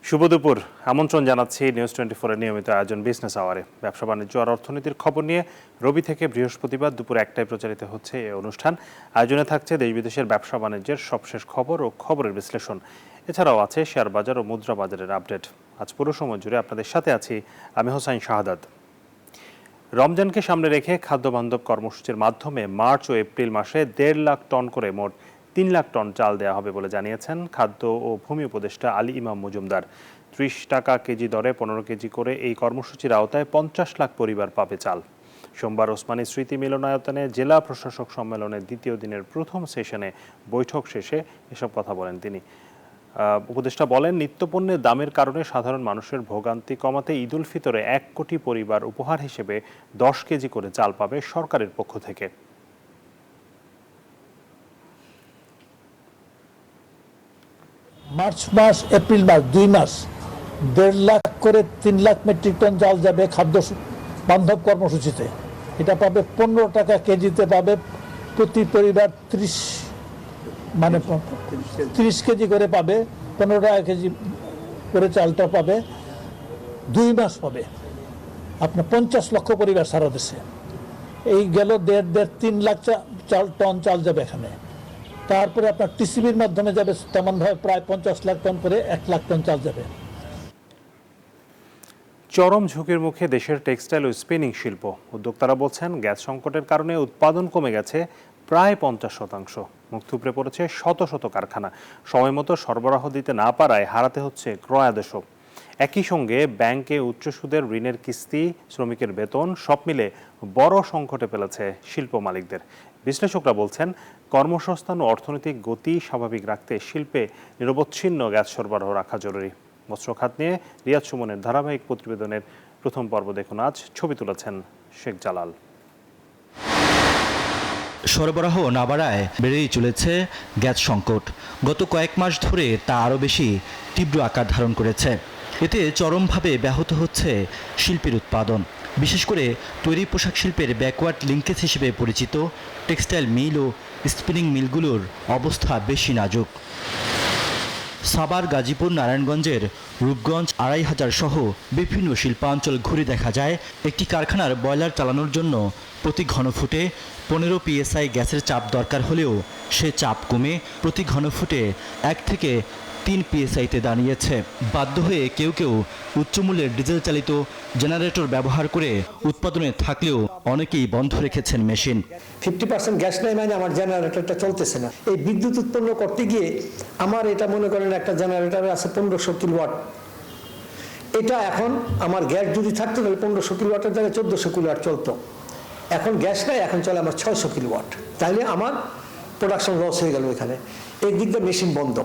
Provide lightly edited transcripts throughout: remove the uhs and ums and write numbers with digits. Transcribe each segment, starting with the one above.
শুভ দুপুর। আমন্ত্রণ জানাচ্ছি নিউজ 24 এর নিয়মিত আয়োজন বিজনেস আওয়ারে। ব্যবসা বাণিজ্য আর অর্থনীতির খবর নিয়ে রবি থেকে বৃহস্পতিবার দুপুর 1টায় প্রচারিত হচ্ছে এই অনুষ্ঠান। আয়োজনে থাকছে দেশ বিদেশের ব্যবসা বাণিজ্যের সবশেষ খবর ও খবরের বিশ্লেষণ। এছাড়াও আছে শেয়ার বাজার ও মুদ্রা বাজারের আপডেট। আজ পুরো সময় জুড়ে আপনাদের সাথে আছি আমি হোসাইন শাহাদাত। রমজানকে সামনে রেখে খাদ্যবান্ধব কর্মসূচির মাধ্যমে মার্চ ও এপ্রিল মাসে 1.5 লাখ টন করে মোট 3 লাখ টন চাল দেওয়া হবে বলে জানিয়েছেন খাদ্য ও ভূমি উপদেষ্টা আলী ইমাম মজুমদার। 30 টাকা কেজি দরে 15 কেজি করে এই কর্মসূচির আওতায় 50 লাখ পরিবার পাবে চাল। সোমবার ওসমানী স্মৃতি মিলনায়তনে জেলা প্রশাসক সম্মেলনের দ্বিতীয় দিনের প্রথম সেশনে বৈঠক শেষে এসব কথা বলেন তিনি। উপদেষ্টা বলেন, নিত্যপণ্যের দামের কারণে সাধারণ মানুষের ভোগান্তি কমাতে ঈদুল ফিতরে 1 কোটি পরিবার উপহার হিসেবে 10 কেজি করে চাল পাবে সরকারের পক্ষ থেকে। মার্চ মাস, এপ্রিল মাস, 2 মাস 1.5 লাখ করে 3 লাখ মেট্রিক টন চাল যাবে খাদ্য বান্ধব কর্মসূচিতে। এটা পাবে 15 টাকা কেজিতে পাবে প্রতি পরিবার 30 কেজি করে পাবে, 15 টাকা কেজি করে চালটা পাবে। 2 মাস পাবে আপনার 50 লক্ষ পরিবার সারা দেশে। এই গেল 3 লাখ টন চাল যাবে এখানে। তারপরে আপনার টিসিবির মাধ্যমে যাবে তেমনভাবে প্রায় 50 লাখ টন করে 1 লাখ টন চাল যাবে। চরম ঝুঁকির মুখে দেশের টেক্সটাইল ও স্পিনিং শিল্প। উদ্যোক্তারা বলছেন, গ্যাস সংকটের কারণে উৎপাদন কমে গেছে প্রায় 50%। মুখ থুবড়ে পড়েছে শত শত কারখানা। সময়মতো সরবরাহ দিতে না পারায় হারাতে হচ্ছে ক্রয়াদেশও। একই সঙ্গে ব্যাংকে উচ্চ সুদের ঋণের কিস্তি, শ্রমিকের বেতন সব মিলে বড় সংকটে ফেলেছে শিল্প মালিকদের। বিশ্লেষকরা বলছেন, কর্মসংস্থান ও অর্থনৈতিক গতি স্বাভাবিক রাখতে শিল্পে নিরবচ্ছিন্ন গ্যাস সরবরাহ রাখা জরুরি। বস্ত্র খাত নিয়ে রিয়াদ সুমনের ধারাবাহিক প্রতিবেদনের প্রথম পর্ব দেখুন আজ। ছবি তুলেছেন শেখ জালাল। সরবরাহ না বাড়ায় বেড়েই চলেছে গ্যাস সংকট। গত কয়েক মাস ধরে তা আরও বেশি তীব্র আকার ধারণ করেছে। এতে চরমভাবে ব্যাহত হচ্ছে শিল্পের উৎপাদন। বিশেষ করে তৈরি পোশাক শিল্পের ব্যাকওয়ার্ড লিঙ্কেজ হিসেবে পরিচিত টেক্সটাইল মিল ও স্পিনিং মিলগুলোর অবস্থা বেশি নাজুক। সাভার, গাজীপুর, নারায়ণগঞ্জের রূপগঞ্জ, 2500 সহ বিভিন্ন শিল্পাঞ্চল ঘুরে দেখা যায়, একটি কারখানার বয়লার চালানোর জন্য প্রতি ঘনফুটে 15 PSI গ্যাসের চাপ দরকার হলেও সে চাপ কমে প্রতি ঘনফুটে 1 থেকে 3 PSIতে দাঁড়িয়েছে। বাধ্য হয়ে কেউ কেউ উচ্চমূল্যের ডিজেল চালিত জেনারেটর ব্যবহার করে উৎপাদনে থাকলেও অনেকেই বন্ধ রেখেছেন মেশিন। 50% গ্যাস নাই মানে আমার জেনারেটরটা চলতেছে না। এই বিদ্যুৎ উৎপন্ন করতে গিয়ে আমার এটা মনে করেন একটা জেনারেটর আছে 1500 কিলোওয়াট। এটা এখন আমার গ্যাস যদি থাকতো তাহলে 1500 কিলোওয়াটের জায়গায় 1400 কিলোওয়াট চলতো। এখন গ্যাস নাই, এখন চলে আমার 600 কিলোওয়াট। তাইলে আমার প্রোডাকশন লস হয়ে গেল এখানে। একদিক দিয়ে মেশিন বন্ধ,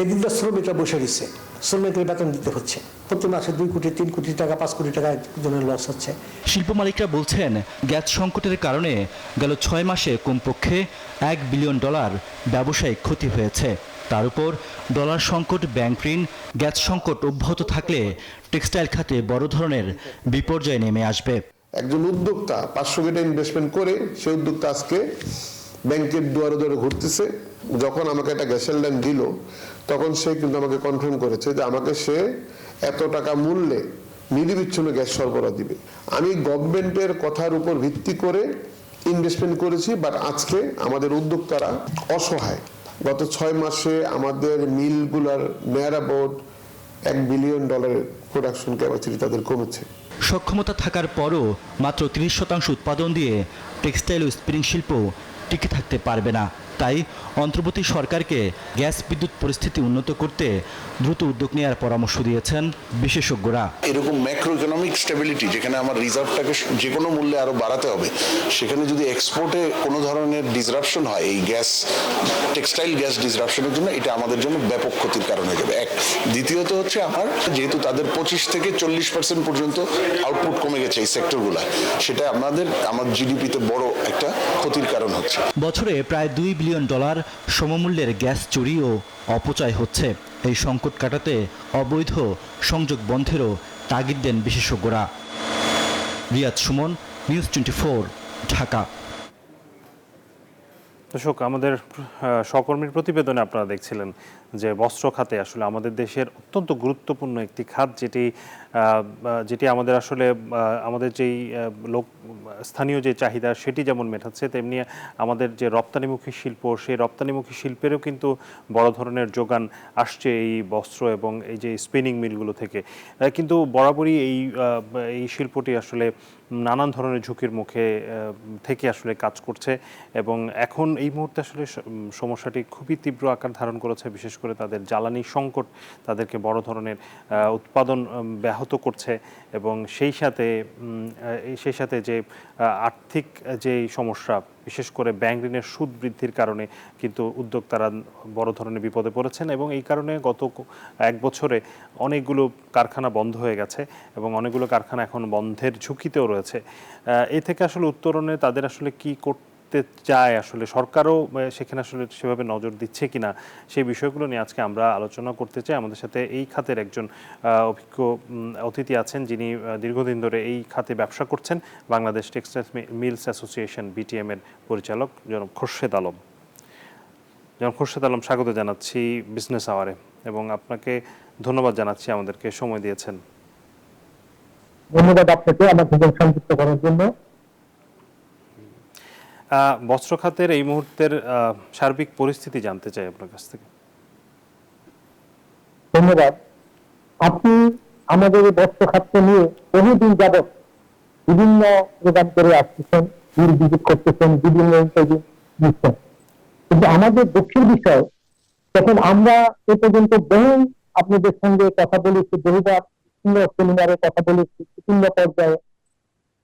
একদিক দিয়ে শ্রমিকরা বসে দিচ্ছে, শ্রমিকের বেতন দিতে হচ্ছে। প্রতি মাসে 2 কোটি 3 কোটি টাকা 5 কোটি টাকা একজনের লস হচ্ছে। শিল্প মালিকরা বলছেন, গ্যাস সংকটের কারণে গেল 6 মাসে কমপক্ষে $1 বিলিয়ন ব্যবসায়িক ক্ষতি হয়েছে। তার উপর ডলার সংকট, ব্যাংক ঋণ, গ্যাস সংকট অব্যাহত থাকলে টেক্সটাইল খাতে বড় ধরনের বিপর্যয় নেমে আসবে। একজন উদ্যোক্তা 500 কোটি ইনভেস্টমেন্ট করে সেই উদ্যোক্তা আজকে ব্যাংকের দুয়ারে দুয়ারে ঘুরতেছে। যখন আমাকে একটা গ্যাসের লাইন দিল তখন সে কিন্তু আমাকে কনফার্ম করেছে যে আমাকে সে এত টাকা মূল্যে নিরবিচ্ছিন্ন গ্যাস সরবরাহ দিবে। আমি গভর্নমেন্টের কথার উপর ভিত্তি করে ইনভেস্টমেন্ট করেছি, বাট আজকে আমাদের উদ্যোক্তারা অসহায়। গত 6 মাসে আমাদের মিলগুলার নেয়ার অ্যাবাউট $1 বিলিয়ন প্রোডাকশন ক্যাপাসিটি তাদের কমেছে। সক্ষমতা থাকার পরও মাত্র 30% উৎপাদন দিয়ে টেক্সটাইল ও স্পিনিং শিল্প টিকে থাকতে পারবে না। তাই অন্তর্বর্তী সরকারকে গ্যাস বিদ্যুৎ পরিস্থিতি উন্নত করতে দ্রুত উদ্যোগ নেওয়ার পরামর্শ দিয়েছেন বিশেষজ্ঞরা। এরকম ম্যাক্রো ইকোনমিক স্টেবিলিটি, যেখানে আমার রিজার্ভটাকে যে কোনো মূল্যে আরো বাড়াতে হবে, সেখানে যদি এক্সপোর্টে কোনো ধরনের ডিসরাপশন হয় এই গ্যাস, টেক্সটাইল গ্যাস ডিসরাপশনের জন্য, এটা আমাদের জন্য ব্যাপক ক্ষতির কারণ হয়ে যাবে। এক, দ্বিতীয়ত হচ্ছে আমার যেহেতু তাদের 25 থেকে 40% পর্যন্ত আউটপুট কমে গেছে এই সেক্টরগুলো, সেটা আমার জিডিপিতে বড় একটা ক্ষতির কারণ হচ্ছে। বছরে প্রায় $2 বিলিয়ন সমমূল্যের গ্যাস চুরি ও অপচয় হচ্ছে। এই সংকট কাটাতে অবৈধ সংযোগ বন্ধেরও তাগিদ দেন বিশেষজ্ঞরা। রিয়াদ সুমন, নিউজ 24, ঢাকা। দর্শক, আমাদের সহকর্মীর প্রতিবেদনে আপনারা দেখছিলেন যে বস্ত্র খাতে আসলে আমাদের দেশের অত্যন্ত গুরুত্বপূর্ণ একটি খাত, যেটি আমাদের আসলে আমাদের যেই স্থানীয় যে চাহিদা সেটি যেমন মেটাচ্ছে, তেমনি আমাদের যে রপ্তানিমুখী শিল্প, সেই রপ্তানিমুখী শিল্পেরও কিন্তু বড় ধরনের যোগান আসছে এই বস্ত্র এবং এই যে স্পিনিং মিলগুলো থেকে। কিন্তু বরাবরই এই শিল্পটি আসলে নানান ধরনের ঝুঁকির মুখে থেকে আসলে কাজ করছে এবং এখন এই মুহূর্তে আসলে সমস্যাটি খুবই তীব্র আকার ধারণ করেছে। বিশেষ করে তাদের জ্বালানি সংকট তাদেরকে বড় ধরনের উৎপাদন ব্যাহত করছে এবং সেই সাথে যে আর্থিক যে সমস্যা, বিশেষ করে ব্যাংক ঋণের সুদ বৃদ্ধির কারণে কিন্তু উদ্যোক্তারা বড় ধরনের বিপদে পড়েছেন এবং এই কারণে গত 1 বছরে অনেকগুলো কারখানা বন্ধ হয়ে গেছে এবং অনেকগুলো কারখানা এখন বন্ধের ঝুঁকিতেও রয়েছে। এ থেকে আসলে উত্তরণে তাদের আসলে কি করতে চায়, আসলে সরকারও সেখানে আসলে সেভাবে নজর দিচ্ছে কিনা, সেই বিষয়গুলো নিয়ে আজকে আমরা আলোচনা করতে চাই। আমাদের সাথে এই খাতের একজন অভিজ্ঞ অতিথি আছেন, যিনি দীর্ঘদিন ধরে এই খাতে ব্যবসা করছেন, Bangladesh textile mills association BTM এর পরিচালক জনাব খোরশেদ আলম। জনাব খোরশেদ আলম, স্বাগত জানাচ্ছি বিজনেস আওয়ারে এবং আপনাকে ধন্যবাদ জানাচ্ছি আমাদেরকে সময় দিয়েছেন। ধন্যবাদ আপনাকে আমার জীবন সংযুক্ত করার জন্য। বস্ত্র খাতের এই মুহূর্তের সার্বিক পরিস্থিতি জানতে চাই আপনার কাছ থেকে। ধন্যবাদ। আপনি আমাদের এই বস্ত্র খাতকে নিয়ে বহুদিন যাবৎ বিভিন্ন প্রোগ্রাম করে আসতেছেন, ভিজিট করতেছেন, বিভিন্ন ইন্টারভিউ দিচ্ছেন, কিন্তু আমাদের দুঃখের বিষয়, যখন আমরা এ পর্যন্ত বহু আপনাদের সঙ্গে কথা বলেছি, বহুবার বিভিন্ন সেমিনারে কথা বলেছি, বিভিন্ন পর্যায়ে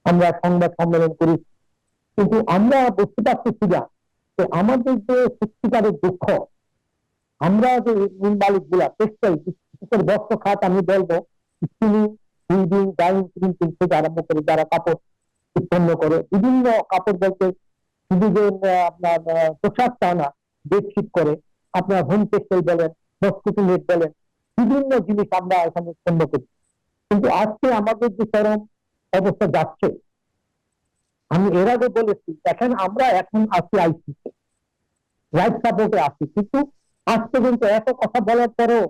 আমরা সংবাদ সম্মেলন করেছি, কিন্তু আমরা বুঝতে পারতেছি না যে আমাদের যে সত্যিকারের দুঃখ, আমরা যে মিল মালিক গুলা টেক্সটাইল বস্ত্র খাত, আমি বলবো স্পিনিং, উইভিং, ডাইং, প্রিন্টিং থেকে আরম্ভ করে যারা কাপড় উৎপন্ন করে, বিভিন্ন কাপড় বলতে শুধু যে আপনার পোশাক তা না, বেডশিট করে, আপনার হোম টেক্সটাইল বলেন, মসকিটো নেট বলেন, বিভিন্ন জিনিস আমরা এখানে উৎপন্ন করি। কিন্তু আজকে আমাদের যে চরম অবস্থা যাচ্ছে, আমি এর আগে বলেছি, দেখেন আমরা এখন আছি আইসিতে, লাইফ সাপোর্টে আছি, কিন্তু আজ পর্যন্ত এত কথা বলার পরেও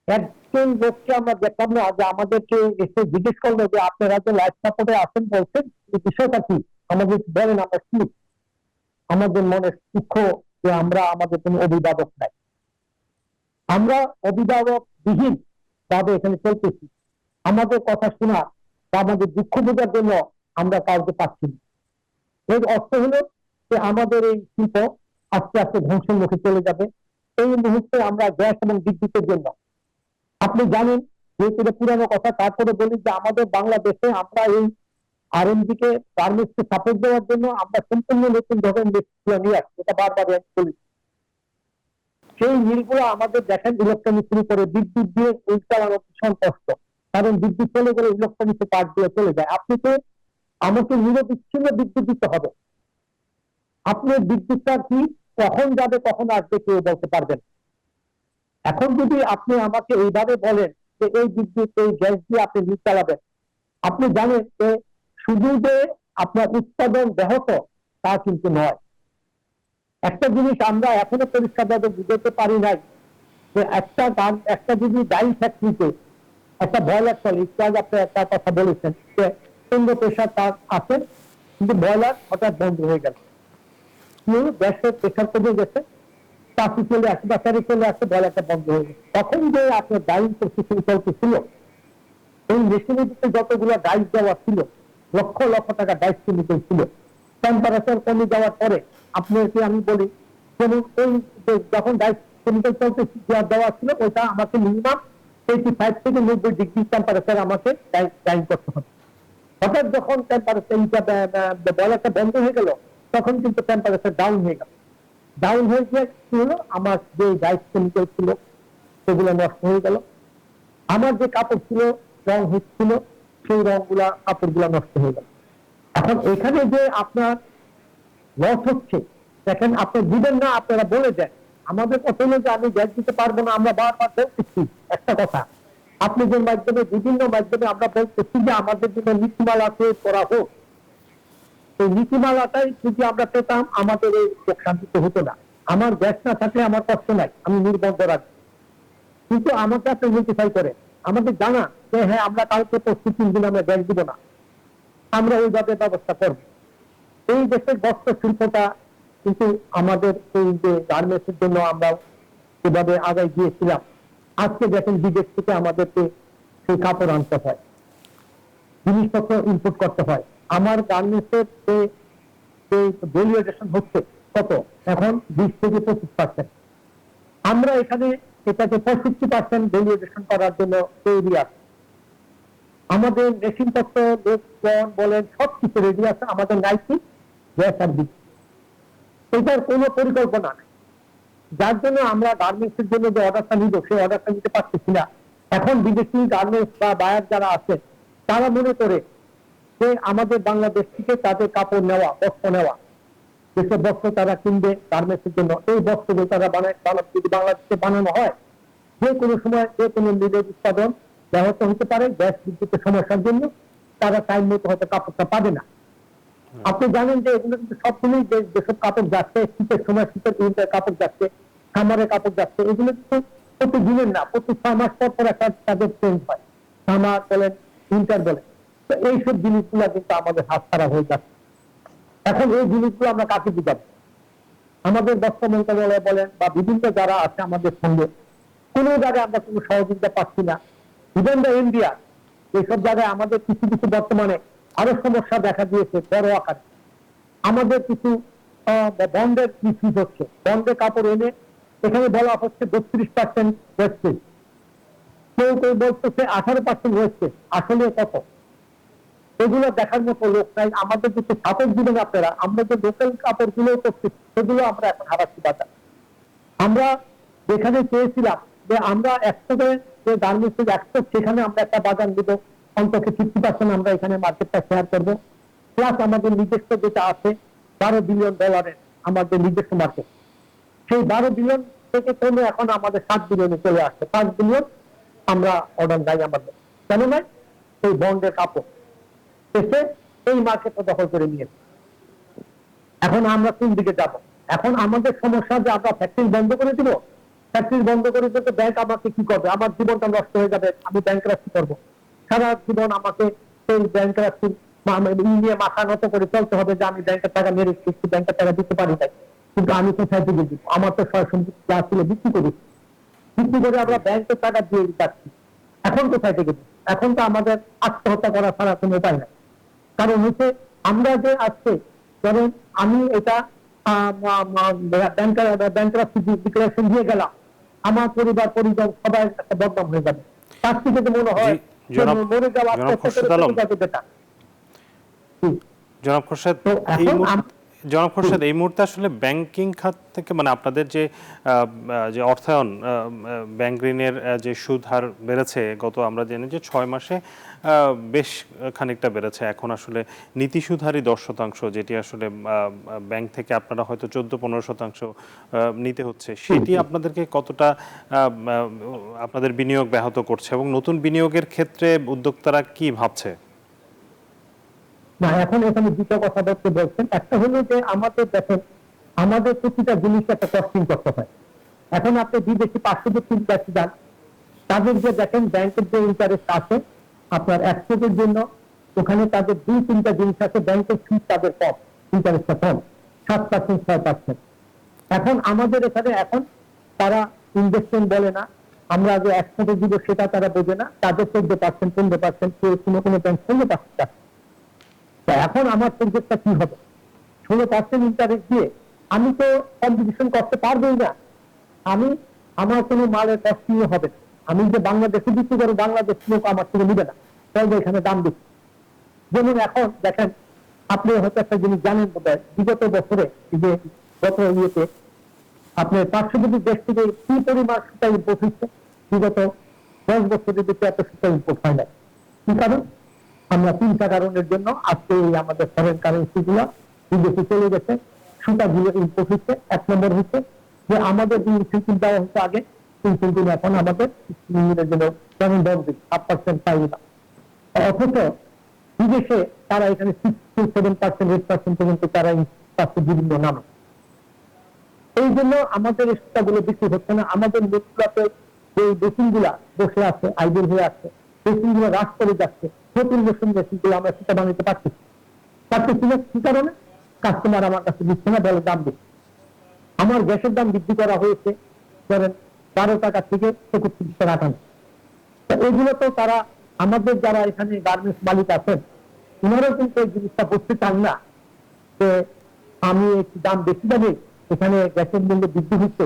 একজন লোককে আমরা দেখলাম না যে আমাদেরকে এসে জিজ্ঞেস করলো যে আপনারা যে লাইফ সাপোর্টে আছেন বলছেন, এই বিষয়টা কি আমাদের বলেন, আমরা কি। আমাদের মনে দুঃখ যে আমরা, আমাদের কোনো অভিভাবক নাই, আমরা অভিভাবক বিহীন ভাবে এখানে চলতেছি। আমাদের কথা শোনা বা আমাদের দুঃখ বোঝার জন্য আমরা কাউকে পাচ্ছি না। এর অর্থ হলো যে আমাদের এই শিল্প আস্তে আস্তে ধ্বংসের মুখে চলে যাবে। এই মুহূর্তে আমরা গ্যাস এবং বিদ্যুতের জন্য, আপনি জানেন যেহেতু এটা পুরানো কথা, তারপরে বলি যে আমাদের বাংলাদেশে আমরা এই R&D কে, গার্মেন্টস কে সাপোর্ট দেওয়ার জন্য আমরা সম্পূর্ণ নতুন ধরনের মিলগুলো নিয়ে আসছি, এটা বারবার বলি। সেই মিলগুলো আমাদের দেখেন ইলেকট্রনিক্স করে, বিদ্যুৎ দিয়ে মিল চালানো ভীষণ কষ্ট, কারণ বিদ্যুৎ চলে গেলে ইলেকট্রনিক্স পার্ট দিয়ে চলে যায়। আপনি তো আমাকে নিরবিচ্ছিন্ন বিদ্যুৎ দিতে হবে, আপনার বিদ্যুৎটা কি কখন যাবে কখন আসবে কেউ বলতে পারবেন। এখন যদি আপনি আমাকে এইভাবে বলেন যে এই বিদ্যুৎ, এই গ্যাস দিয়ে আপনি মিল চালাবেন, আপনি জানেন যে শুধু যে আপনার উৎপাদন ব্যাহত তা কিন্তু নয়। একটা জিনিস আমরা এখনো পরিষ্কারভাবে বুঝতে পারি নাই যে একটা যদি ডাইং ফ্যাক্টরিতে একটা বয়লার চলে, আপনি একটা কথা বলেছেন যে 15 প্রেশার তার আছে, কিন্তু বয়লার হঠাৎ বন্ধ হয়ে গেল, গ্যাসের প্রেশার কমে গেছে, চাষি চলে আসে, বাচ্চারি চলে আসে, বয়লারটা বন্ধ হয়ে গেছে। তখন যে আপনার ডাইং প্রসেসিং চলতেছিল, এই মেশিনের ভিতরে যতগুলো ডাইস দেওয়া ছিল, লক্ষ লক্ষ টাকা ডাইস কেমিক্যাল ছিল, টেম্পারেচার কমে যাওয়ার পরে আপনাকে আমি বলি, যেমন ওই যখন ডাইস কেমিক্যাল চলতে দেওয়া ছিল, ওইটা আমাকে মিনিমাম 85 থেকে 90 ডিগ্রি টেম্পারেচার আমাকে ডাইং করতে হবে। হঠাৎ যখন টেম্পারেচার বয়লারটা বন্ধ হয়ে গেল, তখন কিন্তু টেম্পারেচার ডাউন হয়ে গেল। ডাউন হয়ে গিয়ে কি হলো, আমার যে ডাইস কেমিক্যাল ছিল সেগুলো নষ্ট হয়ে গেল, আমার যে কাপড় ছিল রং হচ্ছিল, সেই রংগুলা কাপড়গুলা নষ্ট হয়ে গেল। এখন এখানে যে আপনার লস হচ্ছে, দেখেন আপনি দিবেন না, আপনারা বলে দেন, আমাদের কথা হলো যে আমি গ্যাস দিতে পারবো না, আমরা বারবার বলতেছি একটা কথা, আপনাদের মাধ্যমে বিভিন্ন মাধ্যমে আমরা বলতেছি যে আমাদের জন্য নীতিমালা তৈরি করা হোক। এই নীতিমালাটাই যদি আমরা পেতাম, আমাদের এই শান্তিতে হতো না। আমার গ্যাস না থাকলে আমার কষ্ট নাই, আমি নির্বন্ধ রাখবো, কিন্তু আমাকে আপনি নোটিফাই করে আমাদের জানা যে হ্যাঁ আমরা কালকে 25 দিন আমরা গ্যাস দিব না, আমরা ওইভাবে ব্যবস্থা করব। এই দেশের বস্ত্র শিল্পটা কিন্তু আমাদের এই যে গার্মেন্টস এর জন্য আমরা যেভাবে আগায় গিয়েছিলাম, আজকে দেখেন বিদেশ থেকে আমাদেরকে সেই কাপড় আনতে হয়, জিনিসপত্র ইম্পোর্ট করতে হয়। আমার গার্মেন্টস এর যে ভ্যালুয়েশন হচ্ছে কত এখন 20 থেকে 25%। আমরা এখানে এটাকে 65% ভ্যালুয়েশন করার জন্য তৈরি আছে। আমাদের মেশিনপত্র লোকজন বলেন সবকিছু রেডি আছে, আমাদের নাইকি গ্যাস আর বিদ্যুৎ এটার কোনো পরিকল্পনা নেই, যার জন্য আমরা গার্মেন্টস এর জন্য যে অর্ডারটা নিব সেই অর্ডারটা নিতে পারতেছি না। এখন বিদেশি গার্মেন্টস বা বায়ার যারা আছে তারা মনে করে যে আমাদের বাংলাদেশ থেকে তাদের কাপড় নেওয়া, বস্ত্র নেওয়া, যেসব বস্ত্র তারা কিনবে গার্মেন্টস এর জন্য, এই বস্ত্রগুলো তারা বানায়, যদি বাংলাদেশে বানানো হয় যে কোনো সময় যে কোনো মিলের উৎপাদন ব্যাহত হতে পারে গ্যাস বিদ্যুতের সমস্যার জন্য, তারা টাইম মতো হয়তো কাপড়টা পাবে না। আপনি জানেন যে এগুলো কিন্তু সবসময় যেসব কাপড় যাচ্ছে, শীতের সময় শীতের উইন্টার কাপড় যাচ্ছে, সামারের কাপড় যাচ্ছে, এগুলো কিন্তু প্রতিদিনের না, প্রতি 6 মাস পর পর একটা তাদের চেঞ্জ হয়, সামার বলেন উইন্টার বলেন। তো এইসব জিনিসগুলো কিন্তু আমাদের হাতছাড়া হয়ে যাচ্ছে। এখন এই জিনিসগুলো আমরা কাকে দিতে? আমাদের বস্ত্র মন্ত্রণালয় বলেন বা বিভিন্ন যারা আছে আমাদের সঙ্গে, কোনো জায়গায় আমরা কোনো সহযোগিতা পাচ্ছি না। ইভেন দ্য ইন্ডিয়া এইসব জায়গায় আমাদের কিছু কিছু বর্তমানে আরো সমস্যা দেখা দিয়েছে বড় আকারে। আমাদের কিছু বন্ডের মিসইউজ হচ্ছে, বন্ডের কাপড় এনে এখানে বলা হচ্ছে 32% ওয়েস্টেজ, কেউ কেউ বলতেছে 18% ওয়েস্টেজ। আসলে কত? এগুলো দেখার মতো লোক নাই। আমাদের যে কাপড় দিবেন আপনারা, আমরা যে লোকাল কাপড় গুলো করছি সেগুলো আমরা এখন হারাচ্ছি বাজার। আমরা যেখানে চেয়েছিলাম যে আমরা একসাথে যে গার্মেন্টস এক্সপোর্ট, সেখানে আমরা একটা বাজার দিব, অন্তত 50% আমরা এখানে মার্কেটটা শেয়ার করবো। প্লাস আমাদের নিজস্ব যেটা আছে $12 বিলিয়ন আমাদের নিজস্ব মার্কেট, সেই 12 বিলিয়ন থেকে কমে এখন আমাদের 7 বিলিয়নে চলে আসছে। 5 বিলিয়ন আমরা অর্ডার নাই আমাদের, কেন নয়? এই বন্ডের কাপড় এসে এই মার্কেটটা দখল করে নিয়েছে। এখন আমরা কোন দিকে যাব? এখন আমাদের সমস্যা যে আমরা ফ্যাক্টরি বন্ধ করে দিব, ফ্যাক্টরি বন্ধ করে দিতে ব্যাংক আমাকে কি করবে? আমার জীবনটা নষ্ট হয়ে যাবে, আমি ব্যাংকরাস্টি করবো, সারা জীবন আমাকে সেই ব্যাংকরাস্টি নিয়ে মাথা নত করে চলতে হবে যে আমি ব্যাংকের টাকা মেরে খেয়েছি, ব্যাংকের টাকা দিতে পারি নাই, কিন্তু আমি কোথায় থেকে দিব? আমার তো সরাসরি যা ছিল বিক্রি করেছি, বিক্রি করে আমরা ব্যাংকের টাকা দিয়ে যাচ্ছি, এখন কোথায় থেকে দিব? এখন তো আমাদের আত্মহত্যা করা ছাড়া কোনো উপায় নাই। কারণ হচ্ছে আমরা যে আজকে ধরেন আমি এটা ব্যাংকরাস্টি ডিক্লারেশন দিয়ে গেলাম, আমার পরিবার পরিজন সবাই একটা বদনাম হয়ে যাবে। তার থেকে তো মনে হয় মরে যাওয়া জনাব খোরশেদ, জনাব খোরশেদ, এই মুহূর্তে আসলে ব্যাংকিং খাত থেকে মানে আপনাদের যে যে অর্থায়ন, ব্যাংক ঋণের যে সুদ হার বেড়েছে গত আমরা জানি যে 6 মাসে বেশ খানিকটা বেড়েছে। এখন আসলে নীতি সুদ হারই 10%, যেটি আসলে ব্যাংক থেকে আপনারা হয়তো 14-15% নিতে হচ্ছে। সেটি আপনাদেরকে কতটা আপনাদের বিনিয়োগ ব্যাহত করছে এবং নতুন বিনিয়োগের ক্ষেত্রে উদ্যোক্তারা কি ভাবছে? না, এখন এখানে দুটো কথা বলছেন। একটা হলো যে আমাদের দেখেন, আমাদের প্রতিটা জিনিস একটা কস্টিং করতে হয়। এখন আপনি বিদেশি পার্শ্ববর্তী কাছে যান, তাদের যে দেখেন ব্যাংকের যে ইন্টারেস্ট আছে আপনার এক্সপোর্টের জন্য, ওখানে তাদের 2-3টা জিনিস আছে, ব্যাংকের ফি তাদের কম, ইন্টারেস্টটা কম, 7%, 6%। এখন আমাদের এখানে এখন তারা ইনভেস্টমেন্ট বলে না, আমরা যে এক্সপোর্টে দিব সেটা তারা বোঝে না, তাদের 14%, 15%, কোনো ব্যাংক 16%। এখন আমার প্রজেক্টটা কি হবে? 16% ইন্টারেস্ট দিয়ে আমি তো কম্পিটিশন করতে পারবোই না। আমি আমার কোনো মালের কস্টিং হবে না। আমি যে বাংলাদেশে বিক্রি করে বাংলাদেশ লোক আমার থেকে নিবে না, তাহলে এখানে দাম বেশি। যেমন এখন দেখেন, আপনি হয়তো একটা জিনিস জানেন বোধহয়, বিগত বছরে যে গত ইয়েতে আপনার পার্শ্ববর্তী দেশ থেকে কি পরিমাণ সুতা ইম্পোর্ট হচ্ছে, বিগত 10 বছরের ভিতরে এত সুতা ইম্পোর্ট হয় না। কি কারণ? আমরা 3টা কারণের জন্য আজকে আমাদের ফরেন কারেন্সি গুলো বিদেশে চলে গেছে, সুতাগুলো ইম্পোর্ট হচ্ছে। 1 নম্বর হচ্ছে যে আমাদের যে ইনসেন্টিভ দেওয়া হচ্ছে আগে, ইনসেন্টিভ এখন আমাদের জন্য 7% পাই না, অথচ বিদেশে তারা এখানে 6-7%, 8% পর্যন্ত তারা বিভিন্ন নামে। এই জন্য আমাদের এই সুতাগুলো বিক্রি হচ্ছে না। আমাদের মিলগুলোতে যে মেশিন গুলা বসে আছে, আইডল হয়ে আছে, মেশিন গুলো হ্রাস করে যাচ্ছে। নতুন মেশিন গুলো আমরা সুতা বানাতে পারতেছি না। কি কারণে? কাস্টমার আমার কাছে দিচ্ছে না, বলে দাম বেশি। আমার গ্যাসের দাম বৃদ্ধি করা হয়েছে ধরেন 12 টাকা থেকে 31 টাকা 58। এগুলো তো তারা আমাদের যারা এখানে গার্মেন্টস মালিক আছেন ওনারাও কিন্তু এই জিনিসটা বুঝতে চান না যে আমি একটু দাম বেশি দামে এখানে গ্যাসের মূল্য বৃদ্ধি হচ্ছে,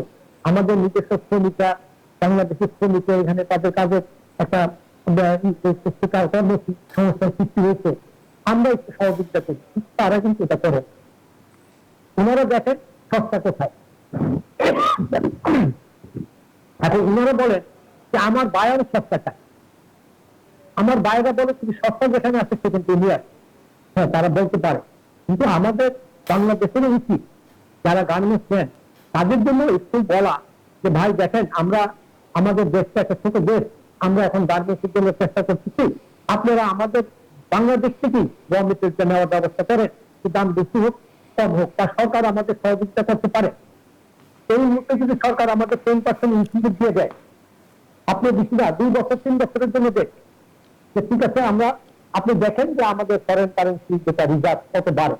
আমাদের নিজস্ব শ্রমিকরা বাংলাদেশের শ্রমিকরা এখানে তাদের কাজের একটা সমস্যার সৃষ্টি হয়েছে, আমরা একটু সহযোগিতা করি, তারা কিন্তু এটা করে। ওনারা দেখেন সস্তা কোথায়। এখন ওনারা বলেন যে আমার বায়ার সস্তা চাই, আমার বাইরা বলে তুমি সস্তা যেখানে আছে সেখানে তুমি নিয়ে আসো। হ্যাঁ, তারা বলতে পারে, কিন্তু আমাদের বাংলাদেশের উচিত যারা গার্মেন্টস নেন তাদের জন্য একটু বলা যে ভাই দেখেন আমরা আমাদের দেশটা একটা ছোট দেশ, আমরা এখন গার্মেন্টসের জন্য চেষ্টা করতেছি, আপনারা আমাদের বাংলাদেশ থেকেই র মেটেরিয়ালটা নেওয়ার ব্যবস্থা করেন, দাম বেশি হোক কম হোক, বা সরকার আমাদের সহযোগিতা করতে পারে। এই মুহূর্তে যদি সরকার আমাদের 10% ইনসেন্টিভ দিয়ে দেয়, আপনি বেশি না 2 বছর 3 বছরের জন্য দেখ যে ঠিক আছে আমরা, আপনি দেখেন যে আমাদের ফরেন কারেন্সি যেটা রিজার্ভ কত বাড়ে।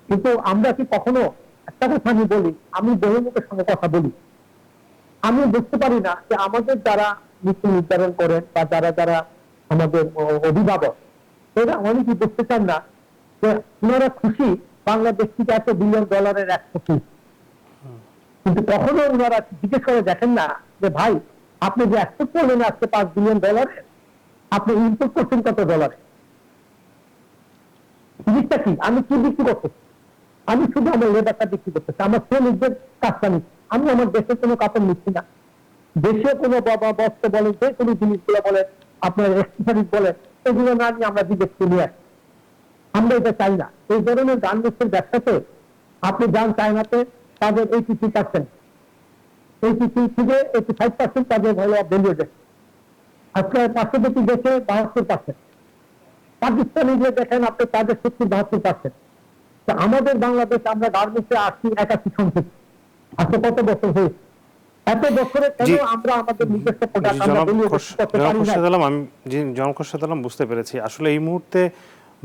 কিন্তু আমরা কি কখনো একটা কথা আমি বলি, আমি বহুমুখের সঙ্গে কথা বলি, আমি বুঝতে পারি না যে আমাদের যারা নীতি নির্ধারণ করেন বা যারা যারা আমাদের অভিভাবক এরা অনেকেই বুঝতে চান না যে ওনারা খুশি বাংলাদেশ থেকে $1 বিলিয়ন এক্সপোর্ট, কিন্তু কখনো ওনারা জিজ্ঞেস করে দেখেন না যে ভাই আপনি যে এক্সপোর্ট করলেন আজকে $5 বিলিয়ন, আপনি ইম্পোর্ট করছেন কত ডলারে? জিনিসটা কি? আমি কি বিক্রি করতেছি? আমি শুধু আমার লেবারটা বিক্রি করতেছি, আমার শ্রমিকদের কাজটা নিচ্ছি, আমি আমার দেশের কোনো কাপড় নিচ্ছি না। দেশে কোনো বস্ত্র বলে, যে কোনো জিনিসগুলো বলে, আপনার এক্সেসরিজ বলে, এগুলো না নিয়ে আমরা বিদেশ নিয়ে আসি। আমরা এটা চাই না। এই ধরনের গার্মেন্টসের ব্যবসাতে আপনি যান চায়নাতে, তাদের 83%, 83 থেকে 85% তাদের ভালো ভ্যালু দেয়। আজকে পার্শ্ববর্তী দেশে 72%, পাকিস্তানে গিয়ে দেখেন আপনি তাদের 70-72%। আমাদের বাংলাদেশ আমরা গার্মেন্টসে আসছি 81 সংখ্যক। আজকে কত বছর হয়েছে? এত বছরে কেন আমরা আমাদের নিজস্ব প্রোডাক্ট আমরা করতে পারি না? আমি জনাব খোরশেদ আলম বুঝতে পেরেছি। আসলে এই মুহূর্তে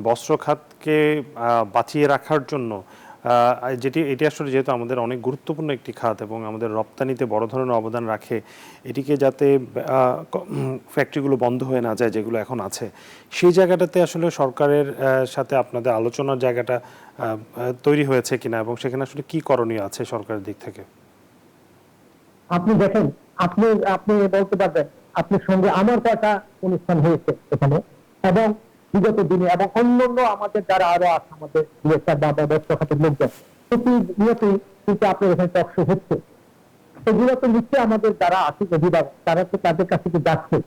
বস্ত্র খাতকে বাঁচিয়ে রাখার জন্য এটি আসলে যেহেতু আমাদের অনেক গুরুত্বপূর্ণ একটি খাত এবং আমাদের রপ্তানিতে বড় ধরনের অবদান রাখে, এটিকে যাতে ফ্যাক্টরিগুলো বন্ধ হয়ে না যায় যেগুলো এখন আছে, সেই জায়গাটাতে আসলে সরকারের সাথে আপনাদের আলোচনার জায়গাটা তৈরি হয়েছে কিনা এবং সেখানে আসলে কি করণীয় আছে সরকারের দিক থেকে? আপনি দেখেন, আপনি বলতে পারবেন আপনার সঙ্গে আমার কয়টা অনুষ্ঠান হয়েছে এখানে, এবং বিগত দিনে এবং অন্যান্য আমাদের যারা আরো আছে আমাদের বস্ত্র খাতের লোকজন প্রতিনিয়তই কিন্তু আপনার এখানে টকশো হচ্ছে। এগুলো তো নিশ্চয়ই আমাদের যারা আছে অভিভাবক তারা তো তাদের কাছে যাচ্ছে,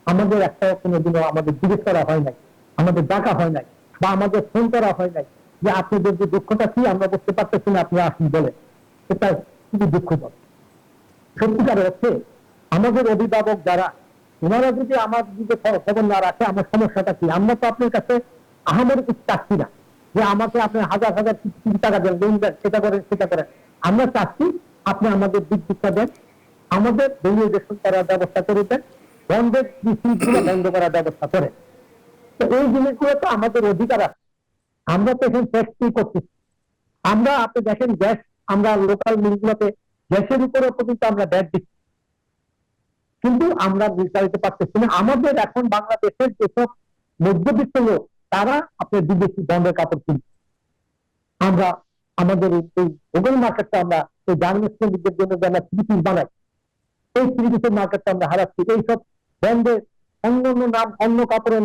আমাদের একটা কোনোদিনও আমাদের জিজ্ঞেস করা হয় নাই, আমাদের ডাকা হয় নাই, বা আমাদের ফোন করা হয় নাই যে আপনাদের যে দুঃখটা কি আমরা বুঝতে পারতেছি না, আপনি আসুন বলে। এটা খুবই দুঃখজনক। সত্যিকার অর্থে আমাদের অভিভাবক যারা, ওনারা যদি আমার দিকে খবর না রাখে আমার সমস্যাটা কি? আমরা তো আপনার কাছে আহামরি কিছু চাচ্ছি না যে আমাকে আপনি হাজার হাজার কোটি টাকা দেন, লোন দেন, সেটা করেন সেটা করেন। আমরা চাচ্ছি আপনি আমাদের বিদ্যুৎটা দেন, আমাদের ভ্যালুয়েশন করার ব্যবস্থা করে দেন, বন্ধের গুলো বন্ধ করার ব্যবস্থা করেন। তো এই জিনিসগুলো তো আমাদের অধিকার আছে। আমরা তো এখানে ট্যাক্স পে করতেছি। আমরা আপনি দেখেন গ্যাস, আমরা লোকাল মিলগুলোতে গ্যাসের উপরে পর্যন্ত আমরা ব্যাট দিচ্ছি, কিন্তু আমরা নির্ধারিত পারতেছি না। আমাদের এখন বাংলাদেশের যেসব মধ্যবিত্ত লোক তারা আপনার বিদেশি বন্ধের কাপড় কিনছে। আমরা আমাদের এই গ্লোবাল মার্কেটটা আমরা এই গার্মেন্টস শ্রমিকদের জন্য যে আমরা 3 পিস বানাই, এই 3 পিসের মার্কেটটা আমরা হারাচ্ছি। এইসব বন্ধের অন্য নাম অন্য কাপড়ের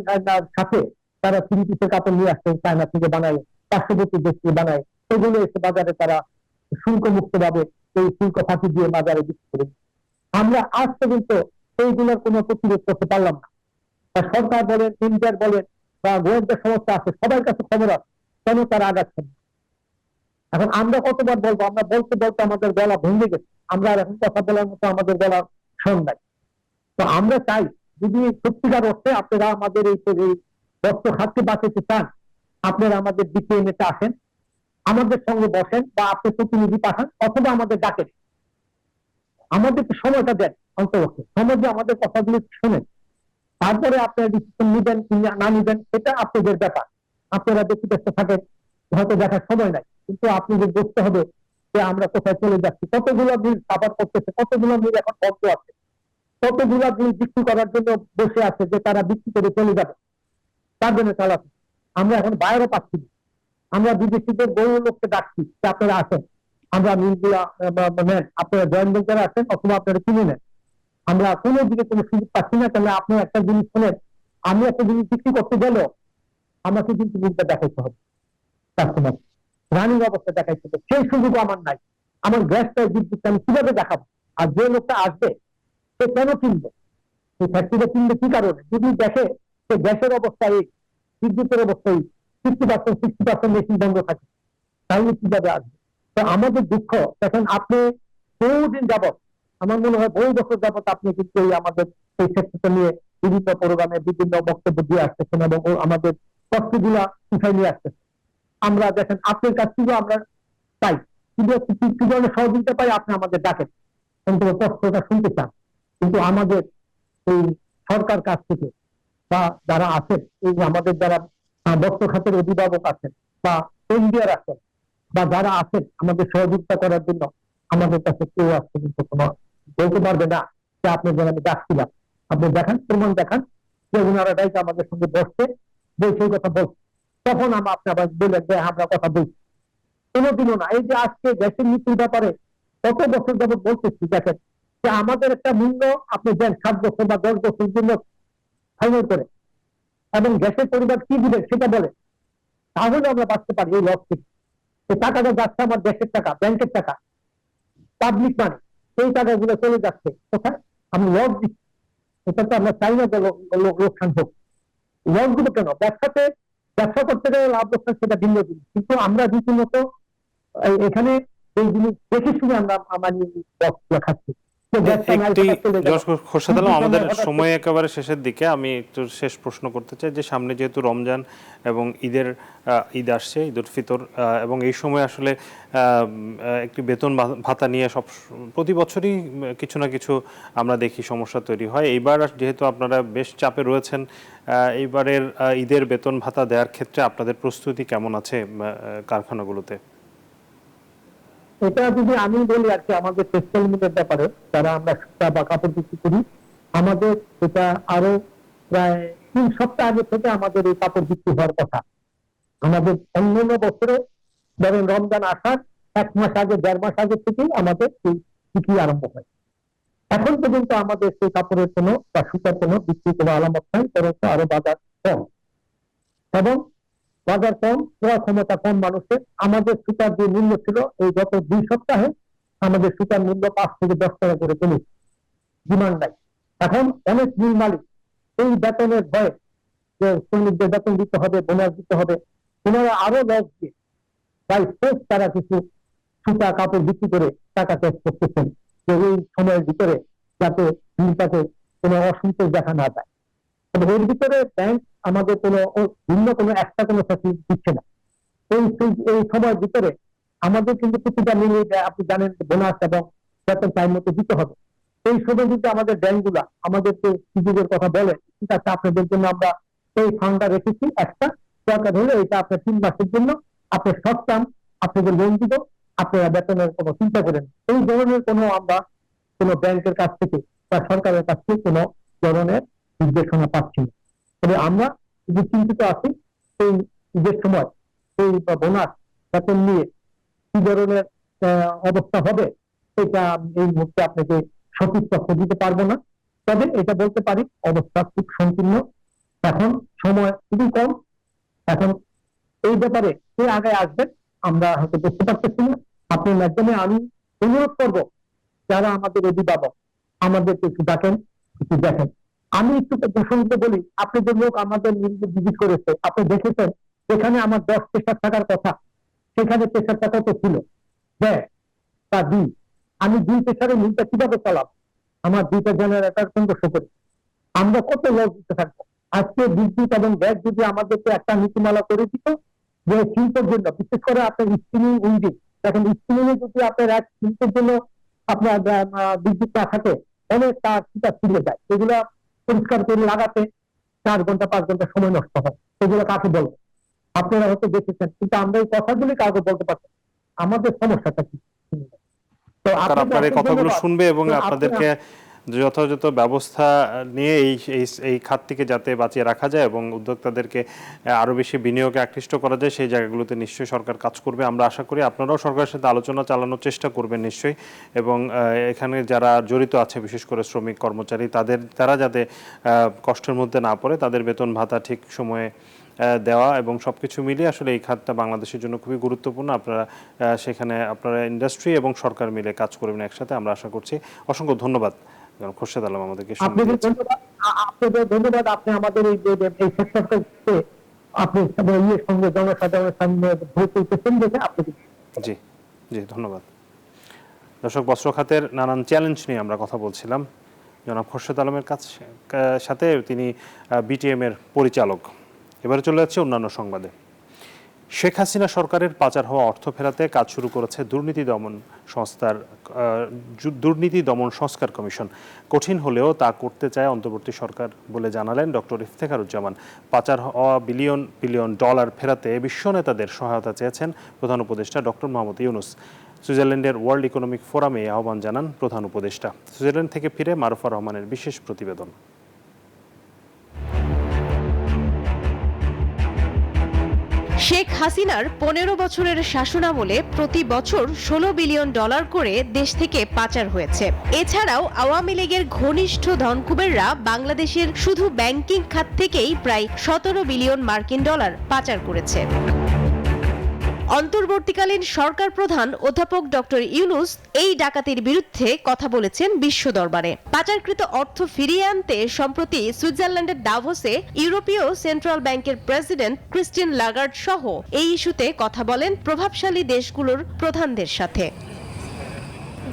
সাথে তারা 3 পিসের কাপড় নিয়ে আসছে, চায়না থেকে বানায়, পার্শ্ববর্তী দেশ থেকে বানায়, এগুলো এসে বাজারে তারা শুল্ক মুক্ত ভাবে এই শুল্ক ফাঁকি দিয়ে বাজারে বিক্রি করে। আমরা আজ পর্যন্ত এইগুলোর কোনো প্রতিরোধ করতে পারলাম না। সরকার বলেন, ইন্ডিয়ার বলেন, বা গোয়েন্দা সংস্থা আছে, সবার কাছে খবর আছে, কেন তারা আগাচ্ছেন? এখন আমরা কতবার বলবো? আমরা বলতে বলতে আমাদের গলা ভেঙে গেছে, আমরা আর এখন কথা বলার মতো আমাদের গলার শোন নাই। তো আমরা চাই যদি সত্যিকার অর্থে আপনারা আমাদের এই বস্ত্র খাতকে বাঁচাতে চান, আপনারা আমাদের ডিপিএমএতে আসেন, আমাদের সঙ্গে বসেন, বা আপনি প্রতিনিধি পাঠান, অথবা আমাদের ডাকেন, আমাদেরকে সময়টা দেন, অন্তপক্ষে সমাজে আমাদের কথাগুলো শোনেন, তারপরে আপনারা ডিসিশন নিবেন কি না নিবেন এটা আপনাদের ব্যাপার। আপনারা বেশি ব্যস্ত থাকেন, হয়তো দেখার সময় নাই, কিন্তু আপনাদের বুঝতে হবে যে আমরা কোথায় চলে যাচ্ছি। কতগুলো মিল সাফার করতেছে, কতগুলো মিল এখন বন্ধ আছে, কতগুলো মিল বিক্রি করার জন্য বসে আছে যে তারা বিক্রি করে চলে যাবে, তার জন্য চালাচ্ছে। আমরা এখন বাইরেও পাচ্ছি না। আমরা বিদেশিদের বহু লোককে ডাকছি যে আপনারা আসেন, আমরা মিলগুলা নেন, আপনারা জয়েন্ট ভেঞ্চারে আসেন অথবা আপনারা কিনে নেন। আমরা কোনো দিকে কোনো সুযোগ পাচ্ছি না। তাহলে আপনি একটা জিনিস শোনেন, আমি একটা জিনিস বিক্রি করতে গেলেও আমাকে কিন্তু মিলটা দেখাইতে হবে, কাস্টমার রানিং অবস্থা দেখাইতে হবে। সেই সুযোগ আমার নাই। আমার গ্যাসটা বিদ্যুৎ আমি কিভাবে দেখাবো? আর যে লোকটা আসবে সে কেন কিনবে? সেই ফ্যাক্টরিটা কিনবে কি কারণে? যদি দেখে যে গ্যাসের অবস্থা এই, বিদ্যুতের অবস্থা এই, 50% 60% মেশিন বন্ধ থাকে, তাহলে কিভাবে আসবে? তো আমাদের দুঃখ, এখন আপনি বহুদিন যাবত, আমার মনে হয় বহু বছর যাবত আপনি কিন্তু এই আমাদের এই সেক্টরটা নিয়ে বিভিন্ন প্রোগ্রামে বিভিন্ন বক্তব্য দিয়ে আসতেছেন এবং আমাদের কষ্টগুলা উঠাই নিয়ে আসতেছেন। আমরা দেখেন আপনার কাছ থেকেও আমরা পাই, কিন্তু কি ধরনের সহযোগিতা পাই আপনি আমাদের ডাকেন, অন্তত কষ্টটা শুনতে চান। কিন্তু আমাদের এই সরকার কাছ থেকে বা যারা আছেন, এই আমাদের যারা বস্ত্র খাতের অভিভাবক আছেন বা এনজিওর আছেন বা যারা আছেন আমাদের সহযোগিতা করার জন্য, আমাদের কাছে কেউ আসছে কিন্তু কোনো বলতে পারবে না যে আপনার জন্য আমি ডাকছিলাম। আপনি দেখান, প্রমাণ দেখান যে ওনারা ডাইকে আমাদের সঙ্গে বসছে, বসে কথা বলছে, তখন আমরা আপনি আবার বললেন যে আমরা কথা বলছি। কোনোদিনও না। এই যে আজকে গ্যাসের মৃত্যুর ব্যাপারে কত বছর যাবত বলতেছি, দেখেন যে আমাদের একটা মূল্য আপনি দেন 7 বছর বা 10 বছর জন্য ফাইনাল করে, এবং গ্যাসের পরিমাণ কি দিবেন সেটা বলে, তাহলে আমরা বাঁচতে পারি এই লস থেকে। এই টাকাটা যাচ্ছে আমার দেশের টাকা, ব্যাংকের টাকা, পাবলিক মানি, সেই টাকাগুলো চলে যাচ্ছে কোথায়? আমি লস দিচ্ছি। এটা তো আমরা চাই না যে লোকসান হোক। লস দিব কেন? ব্যবসা করতে গেলে লাভ লোকসান সেটা ভিন্ন জিনিস, কিন্তু আমরা রীতিমতো এখানে এই জিনিস দেখে শুনে আমরা খাচ্ছি। একটি খোরশেদ আলম, আমাদের সময় একেবারে শেষের দিকে, আমি একটু শেষ প্রশ্ন করতে চাই যে সামনে যেহেতু রমজান এবং ঈদ আসছে, ঈদ উল ফিতর, এবং এই সময় আসলে একটি বেতন ভাতা নিয়ে প্রতি বছরই কিছু না কিছু আমরা দেখি সমস্যা তৈরি হয়। এইবার যেহেতু আপনারা বেশ চাপে রয়েছেন, এইবারের ঈদের বেতন ভাতা দেওয়ার ক্ষেত্রে আপনাদের প্রস্তুতি কেমন আছে কারখানাগুলোতে? এটা যদি আমি বলি আর কি, আমাদের টেক্সটাইল মিলের ব্যাপারে যারা আমরা সুতা বা কাপড় বিক্রি করি, আমাদের এটা আরো প্রায় 3 সপ্তাহ আগে থেকে আমাদের এই কাপড় বিক্রি হওয়ার কথা। আমাদের অন্যান্য বছরে ধরেন রমজান আসার 1 মাস আগে, 1.5 মাস আগে থেকেই আমাদের এই বিক্রি আরম্ভ হয়। এখন পর্যন্ত আমাদের সেই কাপড়ের কোনো বা সুতার কোনো বিক্রি কোনো আলামত নাই, বরং আরো বাজার কম, এবং বাজার কম, ক্রয় ক্ষমতা কম মানুষের। আমাদের সুতার যে মূল্য ছিল এই গত 2 সপ্তাহে আমাদের সুতার মূল্য 5 থেকে 10 টাকা করে কমেছে, ডিমান্ড নাই। এখন অনেক মিল মালিক এই বেতনের ভয়ে, যে শ্রমিকদের বেতন দিতে হবে, বোনাস দিতে হবে, ওনারা আরো লস দিয়ে তাই তারা কিছু সুতা কাপড় বিক্রি করে টাকা ক্যাশ করতেছেন, যে এই সময়ের ভিতরে যাতে মিলটাকে কোনো অসন্তোষ দেখা না যায়। এর ভিতরে ব্যাংক আমাদের কোনো ভিন্ন কোনো একটা কোনো ফ্যাসিলিটি দিচ্ছে না। এই সময়ের ভিতরে আমাদের কিন্তু প্রতিটা মিলে আপনি জানেন বোনাস এবং বেতন টাইম মতো দিতে হবে। এই সময় যদি আমাদের ব্যাংকগুলা আমাদেরকে সুযোগের কথা বলে, ঠিক আছে আপনাদের জন্য আমরা এই ফান্ডটা রেখেছি, একটা দরকার হলে এটা আপনার 3 মাসের জন্য আপনার শর্ট টার্ম আপনাদের লোন দিব, আপনারা বেতনের কোনো চিন্তা করেন। এই ধরনের কোনো আমরা কোনো ব্যাংকের কাছ থেকে বা সরকারের কাছ থেকে কোনো ধরনের নির্দেশনা পাচ্ছি না। তবে আমরা যদি চিন্তিত আছি এই ঈদের সময় এই বোনাস বেতন নিয়ে কি ধরনের অবস্থা হবে, এটা এই মুহূর্তে আপনাকে সঠিক তথ্য দিতে পারবো না। তবে এটা বলতে পারি অবস্থা খুব সংকীর্ণ, এখন সময় খুবই কম। এখন এই ব্যাপারে কে আগে আসবেন আমরা হয়তো বুঝতে পারতেছি না। আপনার মাধ্যমে আমি অনুরোধ করব যারা আমাদের অভিভাবক আমাদেরকে একটু ডাকেন, একটু দেখেন। আমি একটু প্রসঙ্গে বলি, আপনি যে লোক আমাদের ভিজিট করেছে, আপনি দেখেছেন এখানে আমার 10 প্রেসার থাকার কথা, সেখানে প্রেসারটা কত ছিল? তা 2। আমি 2 প্রেসারের মিলটা কিভাবে চালাব? আমার 2টা জেনারেটর 1500 করে, আমরা কত লস দিতে থাকবো? আজকে বিদ্যুৎ এবং গ্যাস যদি আমাদেরকে একটা নীতিমালা করে দিত যে শিল্পের জন্য, বিশেষ করে আপনার স্পিনিং উইন্ডিং, দেখেন স্পিনিং এ যদি আপনার এক শিল্পের জন্য আপনার বিদ্যুৎ না থাকে অনেক তার ছিটা ছিঁড়ে যায়, এগুলা পরিষ্কার করে লাগাতে 4 ঘন্টা 5 ঘন্টা সময় নষ্ট হয়। এগুলো কাকে বলবো? আপনারা হয়তো দেখেছেন, কিন্তু আমরা এই কথাগুলি কাউকে বলতে পারছি না। আমাদের সমস্যাটা কি? তো সরকার আপনার এই কথাগুলো শুনবে এবং তো আপনাদেরকে যথাযথ ব্যবস্থা নিয়ে এই খাতটিকে যাতে বাঁচিয়ে রাখা যায় এবং উদ্যোক্তাদেরকে আরো বেশি বিনিয়োগে আকৃষ্ট করা যায় সেই জায়গাগুলোতে নিশ্চয়ই সরকার কাজ করবে। আমরা আশা করি আপনারাও সরকারের সাথে আলোচনা চালানোর চেষ্টা করবেন নিশ্চয়ই, এবং এখানে যারা জড়িত আছে বিশেষ করে শ্রমিক কর্মচারী তারা যাতে কষ্টের মধ্যে না পড়ে, তাদের বেতন ভাতা ঠিক সময়ে দেওয়া এবং সবকিছু মিলিয়ে আসলে এই খাতটা বাংলাদেশের জন্য খুবই গুরুত্বপূর্ণ। আপনারা সেখানে আপনারা ইন্ডাস্ট্রি এবং সরকার মিলে কাজ করবেন একসাথে, আমরা আশা করছি। অসংখ্য ধন্যবাদ খোরশেদ আলম আমাদেরকে সময় আপনাদের দিয়েছেন। আপনাদের ধন্যবাদ। আপনি আমাদের এই সেক্টরকে আপনি ইয়ের সঙ্গে জনসাধারণের সামনে ভোট করতেছেন দেখে আপনাকে জি জি ধন্যবাদ। দর্শক, বস্ত্র খাতের নানান চ্যালেঞ্জ নিয়ে আমরা কথা বলছিলাম জনাব খোরশেদ আলমের সাথে, তিনি বিটিএম এর পরিচালক। এবারে চলে যাচ্ছে অন্যান্য সংবাদে। শেখ হাসিনা সরকারের পাচার হওয়া অর্থ ফেরাতে কাজ শুরু করেছে দুর্নীতি দমন সংস্কার কমিশন। কঠিন হলেও তা করতে চায় অন্তর্বর্তী সরকার বলে জানালেন ডক্টর ইফতেখারুজ্জামান। পাচার হওয়া বিলিয়ন ডলার ফেরাতে বিশ্ব নেতাদের সহায়তা চেয়েছেন প্রধান উপদেষ্টা ডক্টর মোহাম্মদ ইউনূস। সুইজারল্যান্ডের ওয়ার্ল্ড ইকোনমিক ফোরামে আহ্বান জানান প্রধান উপদেষ্টা। সুইজারল্যান্ড থেকে ফিরে মারুফা রহমানের বিশেষ প্রতিবেদন। শেখ হাসিনার 15 বছরের শাসনামলে প্রতি বছর 16 বিলিয়ন ডলার করে দেশ থেকে পাচার হয়েছে। এছাড়াও আওয়ামী লীগের ঘনিষ্ঠ ধনকুবেররা বাংলাদেশের শুধু ব্যাংকিং খাত থেকেই প্রায় 17 বিলিয়ন মার্কিন ডলার পাচার করেছে। অন্তর্বর্তীকালীন সরকার প্রধান অধ্যাপক ডক্টর ইউনূস এই ডাকাতির বিরুদ্ধে কথা বলেছেন বিশ্ব দরবারে। পাচারকৃত অর্থ ফিরিয়ে আনতে সম্প্রতি সুইজারল্যান্ডের দাভোসে ইউরোপীয় সেন্ট্রাল ব্যাংকের প্রেসিডেন্ট ক্রিস্টিন লাগার্ড সহ এই ইস্যুতে কথা বলেন প্রভাবশালী দেশগুলোর প্রধানদের সাথে।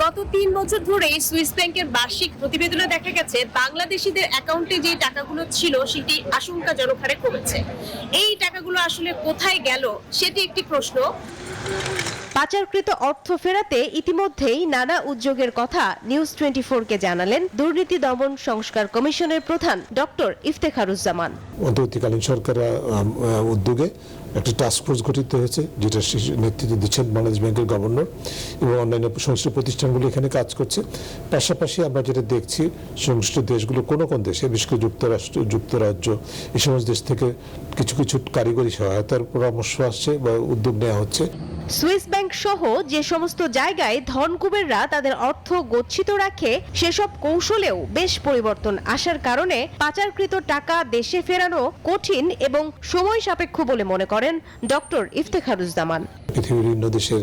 গত 3 বছর ধরে সুইস ব্যাংকের বার্ষিক প্রতিবেদনে দেখা গেছে বাংলাদেশিদের অ্যাকাউন্টে যে টাকাগুলো ছিল সেটি আশঙ্কাজনক হারে কমেছে। এই টাকাগুলো আসলে কোথায় গেল সেটি একটি প্রশ্ন। পাচারকৃত অর্থ ফেরাতে ইতিমধ্যেই নানা উদ্যোগের কথা নিউজ 24-কে জানালেন দুর্নীতি দমন সংস্কার কমিশনের প্রধান ডক্টর ইফতেখারুজ্জামান। অন্তর্বর্তীকালীন সরকারের উদ্যোগে একটা টাস্ক ফোর্স গঠিত হয়েছে, যেটা নেতৃত্ব দিচ্ছেন বাংলাদেশ ব্যাংকের গভর্নর এবং অন্যান্য সংশ্লিষ্ট প্রতিষ্ঠানগুলো এখানে কাজ করছে। পাশাপাশি আমরা যেটা দেখছি সংশ্লিষ্ট দেশগুলো কোন দেশে, বিশেষ করে যুক্তরাজ্য এই সমস্ত দেশ থেকে কিছু কিছু কারিগরি সহায়তার পরামর্শ আসছে বা উদ্যোগ নেওয়া হচ্ছে। সুইস ব্যাংক সহ যে সমস্ত জায়গায় ধনকুবেররা তাদের অর্থ গচ্ছিত রাখে সেসব কৌশলেও বেশ পরিবর্তন আসার কারণে পাচারকৃত টাকা দেশে ফেরানো কঠিন এবং সময় সাপেক্ষ বলে মনে করেন ডক্টর ইফতেখারুজ্জামান। পৃথিবীর বিভিন্ন দেশের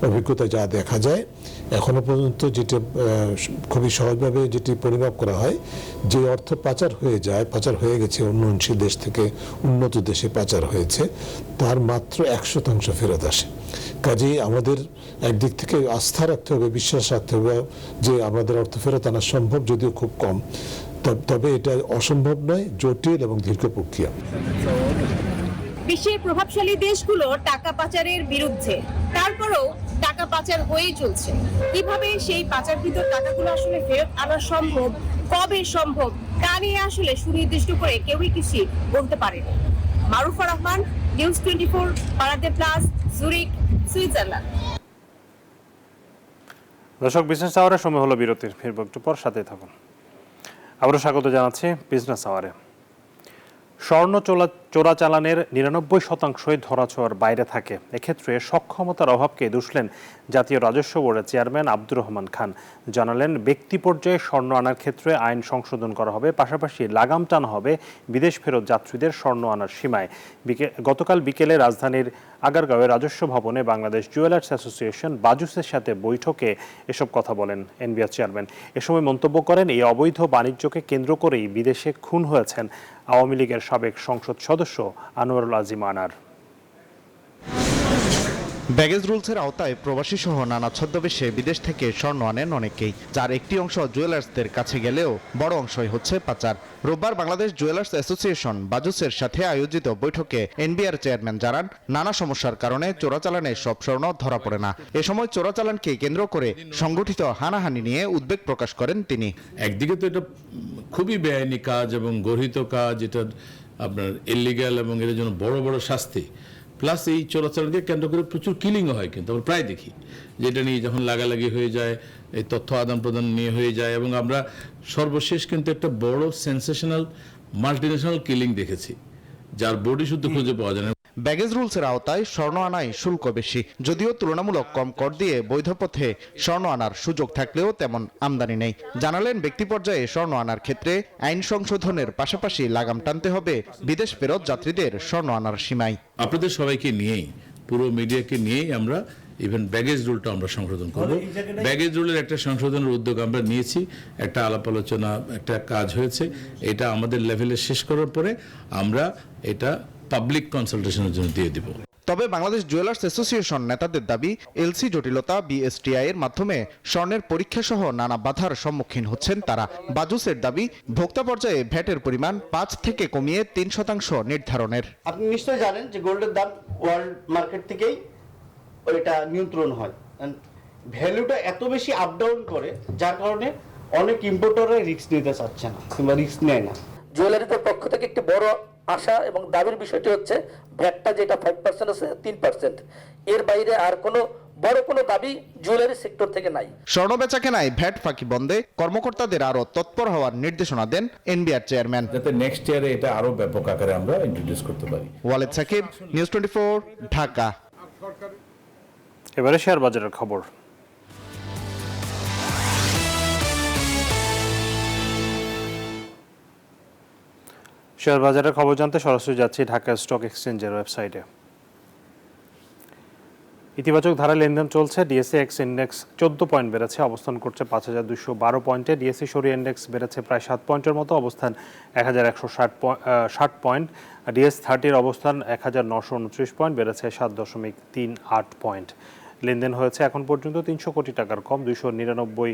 অভিজ্ঞতা যা দেখা যায়, এখনো পর্যন্ত যেটা খুবই সহজভাবে যেটি পরিমাপ করা হয়, যে অর্থ পাচার হয়ে গেছে উন্নয়নশীল দেশ থেকে উন্নত দেশে পাচার হয়েছে, তার মাত্র 1% ফেরত আসে। কাজেই আমাদের একদিক থেকে আস্থা রাখতে হবে, বিশ্বাস রাখতে হবে যে আমাদের অর্থ ফেরত আনা সম্ভব, যদিও খুব কম, তবে এটা অসম্ভব নয়, জটিল এবং দীর্ঘ প্রক্রিয়া। বিশ্বের প্রভাবশালী দেশগুলো টাকা পাচারের বিরুদ্ধে, তারপরেও টাকা পাচার হয়েই চলছে। কিভাবে সেই পাচারকৃত টাকাগুলো আসলে ফেরত আনা সম্ভব, কবে সম্ভব, তা নিয়ে আসলে সুনির্দিষ্ট করে কেউই কিছু বলতে পারেনি। মারুফা রহমান, নিউজ 24, পারাতে প্লাস, জুরিক, সুইজারল্যান্ড। দর্শক, বিজনেস আওয়ারের সময় হলো বিরতির, ফিরব একটু পর, সাথে থাকুন। আবারও স্বাগত জানাচ্ছি বিজনেস আওয়ারে। স্বর্ণ চোরাচালানের 99%ই ধরাছোঁয়ার বাইরে থাকে। এক্ষেত্রে সক্ষমতার অভাবকে দুষলেন জাতীয় রাজস্ব বোর্ডের চেয়ারম্যান আব্দুর রহমান খান। জানালেন ব্যক্তি পর্যায়ে স্বর্ণ আনার ক্ষেত্রে আইন সংশোধন করা হবে, পাশাপাশি লাগাম টানা হবে বিদেশ ফেরত যাত্রীদের স্বর্ণ আনার সীমায়। গতকাল বিকেলে রাজধানীর আগারগাঁওয়ে রাজস্ব ভবনে বাংলাদেশ জুয়েলার্স অ্যাসোসিয়েশন বাজুসের সাথে বৈঠকে এসব কথা বলেন এনবিআর চেয়ারম্যান। এ সময় মন্তব্য করেন, এই অবৈধ বাণিজ্যকে কেন্দ্র করেই বিদেশে খুন হয়েছেন আওয়ামী লীগের সাবেক সংসদ সদস্য আনোয়ারুল আজিম আনার। ব্যাগেজ রুলসের আওতায় প্রবাসী সহ নানা ছদ্মবেশে বিদেশ থেকে স্বর্ণ আনেন অনেকেই, যার একটি অংশ জুয়েলার্সদের কাছে গেলেও বড় অংশই হচ্ছে পাচার। রোববার বাংলাদেশ জুয়েলার্স অ্যাসোসিয়েশন বাজুসের সাথে আয়োজিত বৈঠকে এনবিআর চেয়ারম্যান জানান, নানা সমস্যার কারণে চোরাচালানে সব স্বর্ণ ধরা পড়ে না। এ সময় চোরাচালানকে কেন্দ্র করে সংগঠিত হানাহানি নিয়ে উদ্বেগ প্রকাশ করেন তিনি। একদিকে তো এটা খুবই বেআইনি কাজ এবং গর্হিত কাজ, এটা আপনার ইলিগ্যাল এবং এর জন্য বড় বড় শাস্তি, প্লাস এই চোরাচালানকে কেন্দ্র করে প্রচুর কিলিংও হয়। কিন্তু আমরা প্রায় দেখি যেটা নিয়ে যখন লাগালাগি হয়ে যায়, এই তথ্য আদান প্রদান নিয়ে হয়ে যায়, এবং আমরা সর্বশেষ কিন্তু একটা বড় সেন্সেশনাল মাল্টিনেশনাল কিলিং দেখেছি, যার বডি শুদ্ধ খুঁজে পাওয়া যায় না। ব্যাগেজ রুলসের আওতায় স্বর্ণ আনায় শুল্ক বেশি, যদিও তুলনামূলক কম কর দিয়ে বৈধ পথে স্বর্ণ আনার সুযোগ থাকলেও তেমন আমদানি নেই। জানালেন, ব্যক্তি পর্যায়ে স্বর্ণ আনার ক্ষেত্রে আইন সংশোধনের পাশাপাশি লাগাম টানতে হবে বিদেশ ফেরত যাত্রীদের স্বর্ণ আনার সীমায়। আপনাদের সবাইকে নিয়েই, পুরো মিডিয়াকে নিয়েই আমরা ইভেন ব্যাগেজ রুলটা আমরা সংশোধন করব। ব্যাগেজ রুলের একটা সংশোধনের উদ্যোগ আমরা নিয়েছি, একটা আলাপ আলোচনা, একটা কাজ হয়েছে। এটা আমাদের লেভেলে শেষ করার পরে আমরা এটা পাবলিক কনসালটেশনের জন্য দিয়ে দিব। তবে বাংলাদেশ জুয়েলার্স অ্যাসোসিয়েশন নেতাদের দাবি, এলসি জটিলতা, বিএসটিআই এর মাধ্যমে স্বর্ণের পরীক্ষা সহ নানা বাধার সম্মুখীন হচ্ছেন তারা। বাজুসের দাবি, ভোক্তা পর্যায়ে ভ্যাটের পরিমাণ 5 থেকে কমিয়ে 3% নির্ধারণের। আপনি নিশ্চয়ই জানেন যে গোল্ডের দাম ওয়ার্ল্ড মার্কেট থেকেই ওইটা নিয়ন্ত্রণ হয়। ভ্যালুটা এত বেশি আপ ডাউন করে, যার কারণে অনেক ইম্পোর্টাররা রিস্ক নিতে চাচ্ছে না কিংবা রিস্ক নেয় না। জুয়েলারিদের পক্ষ থেকে একটি বড় আশা এবং দাবির বিষয়টি হচ্ছে ভ্যাটটা যেটা 5% আছে 3%, এর বাইরে আর কোনো বড় কোনো দাবি জুয়েলারি সেক্টর থেকে নাই। স্বর্ণ বেচা কেনায় ভ্যাট ফাঁকি বন্ধে কর্মকর্তাদের আরো তৎপর হওয়ার নির্দেশনা দেন এনবিআর চেয়ারম্যান, যাতে নেক্সট ইয়ারে এটা আরো ব্যাপক আকারে আমরা ইন্ট্রোডিউস করতে পারি। ওয়ালেদ সাকিব, নিউজ 24, ঢাকা। এবারে শেয়ার বাজারের খবর। শেয়ার বাজারের খবর জানতে সরাসরি যাচ্ছি ঢাকা স্টক এক্সচেঞ্জের ওয়েবসাইটে। ইতিবাচক ধারা লেনদেন চলছে। ডিএসসি ইন্ডেক্স 14 পয়েন্ট বেড়েছে, অবস্থান করছে 5212 পয়েন্টে। ডিএসসি সরিয়া ইন্ডেক্স বেড়েছে প্রায় 7 পয়েন্টের মতো, অবস্থান 1160 পয়েন্ট। ডিএস30 অবস্থান 1929 পয়েন্ট, বেড়েছে 7.38 পয়েন্ট। লেনদেন হয়েছে এখন পর্যন্ত 300 কোটি টাকার কম, 299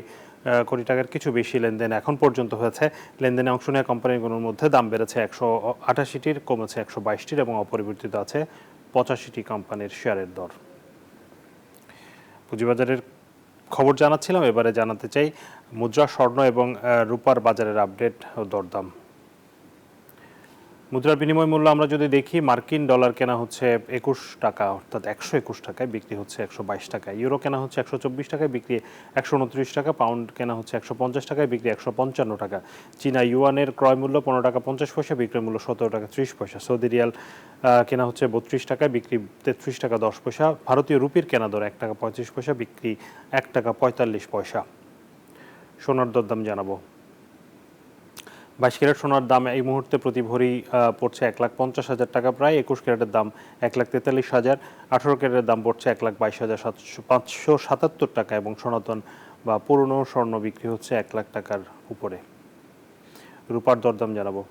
কোটি টাকার কিছু বেশি লেনদেন এখন পর্যন্ত হয়েছে। লেনদেনে অংশ নেওয়া কোম্পানিগুলোর মধ্যে দাম বেড়েছে 188টির, কমেছে 122টির এবং অপরিবর্তিত আছে 85টি কোম্পানির শেয়ারের দর। পুঁজিবাজারের খবর জানাচ্ছিলাম, এবারে জানাতে চাই মুদ্রা, স্বর্ণ এবং রূপার বাজারের আপডেট ও দরদাম। মুদ্রার বিনিময় মূল্য আমরা যদি দেখি, মার্কিন ডলার কেনা হচ্ছে 21 টাকা, অর্থাৎ 121 টাকায়, বিক্রি হচ্ছে 122 টাকায়। ইউরো কেনা হচ্ছে 124 টাকায়, বিক্রি 129 টাকা। পাউন্ড কেনা হচ্ছে 150 টাকায়, বিক্রি 155 টাকা। চীনা ইউয়ানের ক্রয় মূল্য 15 টাকা 50 পয়সা, বিক্রয় মূল্য 17 টাকা 30 পয়সা। সৌদি রিয়াল কেনা হচ্ছে 32 টাকায়, বিক্রি 33 টাকা 10 পয়সা। ভারতীয় রুপির কেনা দর 1 টাকা 35 পয়সা, বিক্রি 1 টাকা 45 পয়সা। সোনার দরদাম জানাবো। 22 ক্যারেট সোনার দাম এই মুহূর্তে প্রতি ভরি পড়ছে 1,50,000 টাকা প্রায়। 21 ক্যারেটের দাম 1,43,000। 18 ক্যারেটের দাম পড়ছে 1,22,577 টাকা এবং সনাতন বা পুরনো স্বর্ণ বিক্রি হচ্ছে 1 লাখ টাকার উপরে। রূপার দরদাম জানাবো।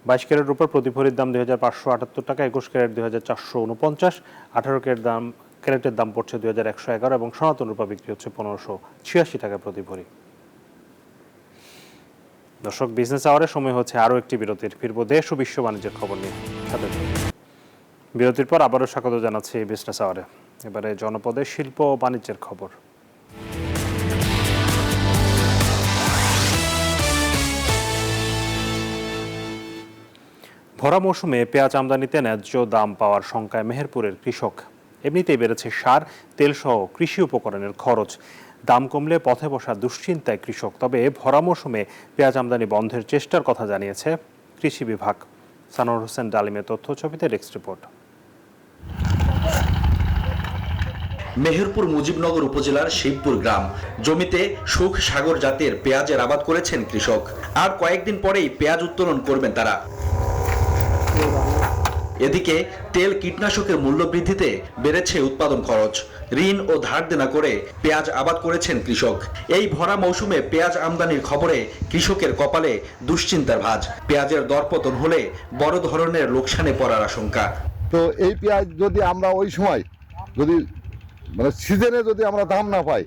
22 ক্যারেট রূপার প্রতি ভরির দাম 2,578 টাকা, 21 ক্যারেট 2,449, 18 ক্যারেটের দাম পড়ছে 2,111 এবং সনাতন রূপা বিক্রি হচ্ছে 1,586 টাকা প্রতি ভরি। দর্শক, বিজনেস আওয়ারের সময় হচ্ছে আরও একটি বিরতির। ফিরবো দেশ ও বিশ্ব বাণিজ্যের খবর নিয়ে। বিরতির পর আবারও স্বাগত জানাচ্ছি বিজনেস আওয়ারে। এবারে জনপদের শিল্প ও বাণিজ্যের খবর। ভরা মৌসুমে পেঁয়াজ আমদানিতে ন্যায্য দাম পাওয়ার শঙ্কায় মেহেরপুরের কৃষক। এমনিতেই বেড়েছে সার, তেলসহ কৃষি উপকরণের খরচ। দাম কমলে পথে বসা দুশ্চিন্তায় কৃষক। তবে ভরা মৌসুমে পেঁয়াজ আমদানি বন্ধের চেষ্টার কথা জানিয়েছে কৃষি বিভাগ। সানোয়ার হোসেন ডালিমের তথ্য ছবিতে ডেস্ক রিপোর্ট। মেহেরপুর মুজিবনগর উপজেলার শিবপুর গ্রাম, জমিতে সুখ সাগর জাতের পেঁয়াজের আবাদ করেছেন কৃষক। আর কয়েকদিন পরেই পেঁয়াজ উত্তোলন করবেন তারা। এদিকে তেল কীটনাশকের মূল্য বৃদ্ধিতে বেড়েছে উৎপাদন খরচ। ঋণ ও ধার দেনা করে পেঁয়াজ আবাদ করেছেন কৃষক। এই ভরা মৌসুমে পেঁয়াজ আমদানির খবরে কৃষকের কপালে দুশ্চিন্তার ভাঁজ। পেঁয়াজের দরপতন হলে বড় ধরনের লোকসানে পড়ার আশঙ্কা। তো এই পেঁয়াজ যদি আমরা ওই সময় যদি মানে সিজনে যদি আমরা দাম না পাই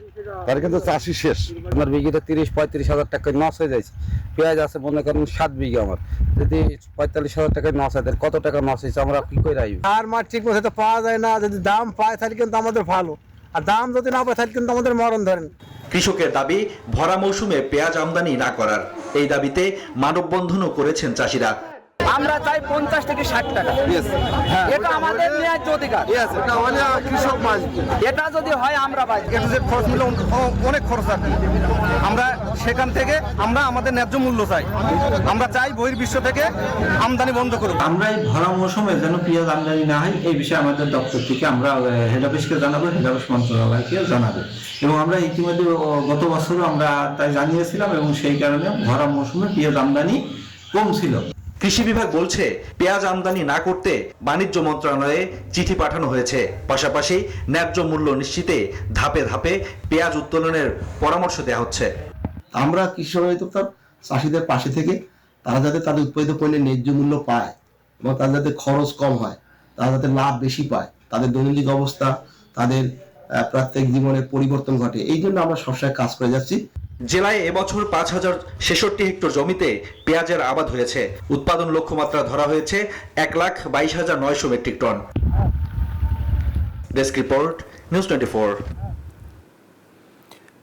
তাহলে কিন্তু চাষি শেষ। আমার বিঘিতে 30-35 হাজার টাকা লস হয়ে যাচ্ছে। পেঁয়াজ আছে মনে করেন 7 বিঘা, আমার যদি 45 হাজার টাকা লস হয় তাহলে কত টাকা লস হয়েছে আমরা কি করে আসবো? আর মাছ ঠিক মতো পাওয়া যায় না, যদি দাম পায় তাহলে কিন্তু আমাদের ভালো, আর দাম যদি না পায় তাহলে কিন্তু আমাদের মরণ ধরেন। কৃষকের দাবি ভরা মৌসুমে পেঁয়াজ আমদানি না করার। এই দাবিতে মানববন্ধনও করেছেন চাষিরা। আমরা চাই 50 থেকে 60 টাকা, এটা আমাদের ন্যায্য অধিকার। কৃষক মাছ এটা যদি হয় আমরা পাই, খরচ মূল্য অনেক খরচ আছে, আমরা সেখান থেকে আমরা আমাদের ন্যায্য মূল্য চাই। আমরা চাই বহির্বিশ্ব থেকে আমদানি বন্ধ করুন। আমরা এই ভরা মৌসুমে যেন পেঁয়াজ আমদানি না হয় এই বিষয়ে আমাদের দপ্তর থেকে আমরা হেড অফিসকে জানাবো, হেড অফিস মন্ত্রণালয়কে জানাবো, এবং আমরা ইতিমধ্যে গত বছরও আমরা তাই জানিয়েছিলাম, এবং সেই কারণে ভরা মৌসুমে পেঁয়াজ আমদানি কম ছিল। কৃষি বিভাগ বলছে পেঁয়াজ আমদানি না করতে বাণিজ্য মন্ত্রণালয়ে চিঠি পাঠানো হয়েছে। পাশাপাশি ন্যায্য মূল্য নিশ্চিতে ধাপে ধাপে পেঁয়াজ উত্তোলনের পরামর্শ দেওয়া হচ্ছে। আমরা কৃষি অধিদপ্তর চাষিদের পাশে থেকে তারা যাতে তাদের উৎপাদিত পণ্যের ন্যায্য মূল্য পায় এবং তাদের যাতে খরচ কম হয়, তারা যাতে লাভ বেশি পায়, তাদের দৈনন্দিন অবস্থা, তাদের প্রত্যেক জীবনের পরিবর্তন ঘটে, এই জন্য আমরা সবসময় কাজ করে যাচ্ছি। জেলায় এবছর 5066 হেক্টর জমিতে পেঁয়াজের আবাদ হয়েছে। উৎপাদন লক্ষ্যমাত্রা ধরা হয়েছে 1,22,900 metric tonne. Desk report, news 24।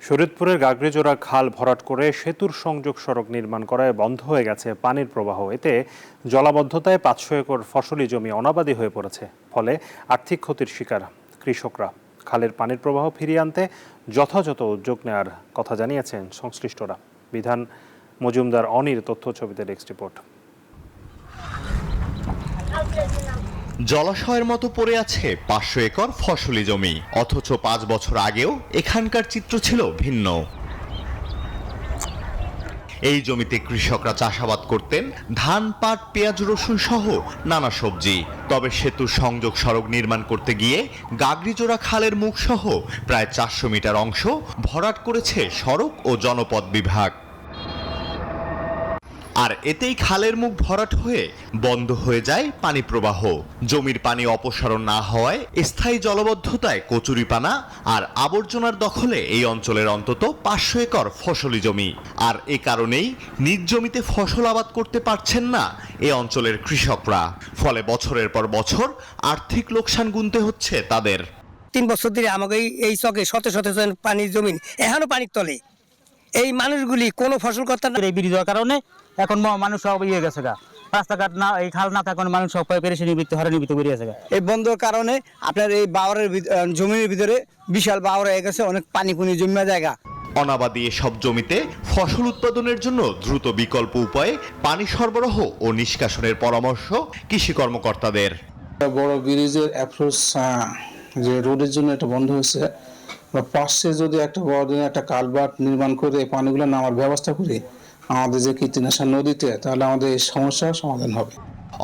শরীয়তপুরের গাগড়িজোড়া খাল ভরাট করে সেতুর সংযোগ সড়ক নির্মাণ করায় বন্ধ হয়ে গেছে পানির প্রবাহ। এতে জলাবদ্ধতায় 500 একর ফসলি জমি অনাবাদি হয়ে পড়েছে। ফলে আর্থিক ক্ষতির শিকার কৃষকরা। খালের পানির প্রবাহ ফিরিয়ে আনতে যথাযথ উদ্যোগ নেওয়ার কথা জানিয়েছেন সংশ্লিষ্টরা। বিধান মজুমদার অনির তথ্য ছবিতে ডেস্ক রিপোর্ট। জলাশয়ের মতো পড়ে আছে 500 একর ফসলি জমি, অথচ 5 বছর আগেও এখানকার চিত্র ছিল ভিন্ন। এই জমিতে কৃষকরা চাষাবাদ করতেন ধান, পাট, পেঁয়াজ, রসুন সহ নানা সবজি। তবে সেতুর সংযোগ সড়ক নির্মাণ করতে গিয়ে গাগড়িজোড়া খালের মুখ সহ প্রায় 400 মিটার অংশ ভরাট করেছে সড়ক ও জনপথ বিভাগ। আর এতেই খালের মুখ ভরাট হয়ে বন্ধ হয়ে যায় পানি প্রবাহ। জমির পানি অপসারণ না হওয়ায় স্থায়ী জলবদ্ধতায় কচুরিপানা আর আবর্জনার দখলে এই অঞ্চলের অন্তত 500 একর ফসলি জমি। আর এ কারণেই নিজ জমিতে ফসল আবাদ করতে পারছেন না এ অঞ্চলের কৃষকরা। ফলে বছরের পর বছর আর্থিক লোকসান গুনতে হচ্ছে তাদের। 3 বছর ধরে আমাকে এই চকে শত শত পানির জমি এখনো পানির তলে। এই মানুষগুলি কোনো ফসল করতে না, এই ব্রিজ হওয়ার কারণে এখন মানুষ সব ইয়ে গেছে গা, রাস্তাঘাট না, এই খাল না থাকার মানুষ সব পেরেশানি হরানিবিত করে গেছে গা। এই বন্ধর কারণে আপনার এই বাওয়ারের জমির ভিতরে বিশাল বাওয়ার হয়ে গেছে, অনেক পানি জমা জায়গা। অনাবাদি এসব জমিতে ফসল উৎপাদনের জন্য দ্রুত বিকল্প উপায়ে পানি সরবরাহ ও নিষ্কাশনের পরামর্শ কৃষি কর্মকর্তাদের। বড় ব্রিজের অ্যাপ্রোচ যে রোডের জন্য এটা বন্ধ হয়েছে, বা পাশে যদি একটা বড় একটা কালভার্ট নির্মাণ করে পানিগুলো নামার ব্যবস্থা করি আমাদের যে কীর্তিনাশা নদীতে, তাহলে আমাদের এই সমস্যার সমাধান হবে।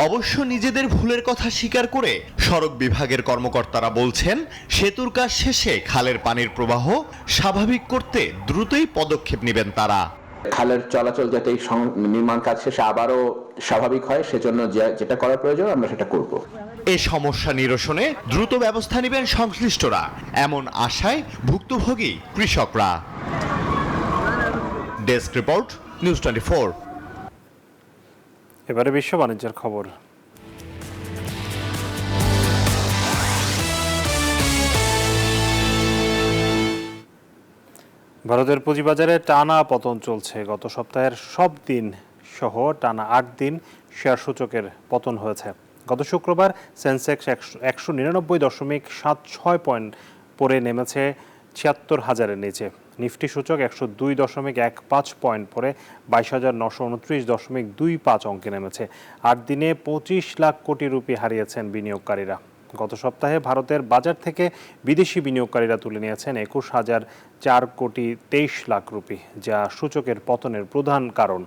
অবশ্য নিজেদের ভুলের কথা স্বীকার করে সড়ক বিভাগের কর্মকর্তারা বলছেন সেতুর কাজ শেষে খালের পানির প্রবাহ স্বাভাবিক করতে দ্রুতই পদক্ষেপ নেবেন তারা। খালের চলাচল যাতে এই নির্মাণ কাজ শেষে আবারও স্বাভাবিক হয় সেজন্য যেটা করা প্রয়োজন আমরা সেটা করব। এ সমস্যা নিরসনে দ্রুত ব্যবস্থা নেবেন সংশ্লিষ্টরা, এমন আশায় ভুক্তভোগী কৃষকরা। Desk report, news 24। এবারে বিশ্ব বাণিজ্যের খবর। ভারতের পুঁজিবাজারে টানা পতন চলছে। গত সপ্তাহের সব দিন সহ টানা 8 দিন শেয়ার সূচকের পতন হয়েছে। গত শুক্রবার সেন্সেক্স 199.76 পয়েন্ট পরে নেমেছে ৭৬,০০০-এর নিচে। নিফটি সূচক 102.15 পয়েন্ট পরে 22,929.25 অঙ্কে নেমেছে। 8 দিনে 25 লাখ কোটি রুপি হারিয়েছেন বিনিয়োগকারীরা। গত সপ্তাহে ভারতের বাজার থেকে বিদেশি বিনিয়োগকারীরা তুলে নিয়েছেন 21,004 কোটি 23 লাখ রুপি, যা সূচকের পতনের প্রধান কারণ।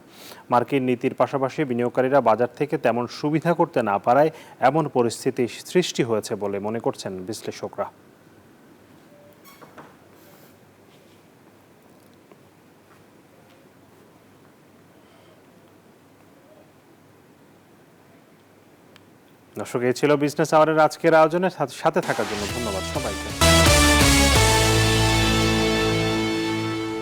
মার্কিন নীতির পাশাপাশি বিনিয়োগকারীরা বাজার থেকে তেমন সুবিধা করতে না পারায় এমন পরিস্থিতি সৃষ্টি হয়েছে বলে মনে করছেন বিশ্লেষকরা। দর্শক, এই ছিল বিজনেস আওয়ারের আজকের আয়োজনের সাথে থাকার জন্য ধন্যবাদ সবাইকে।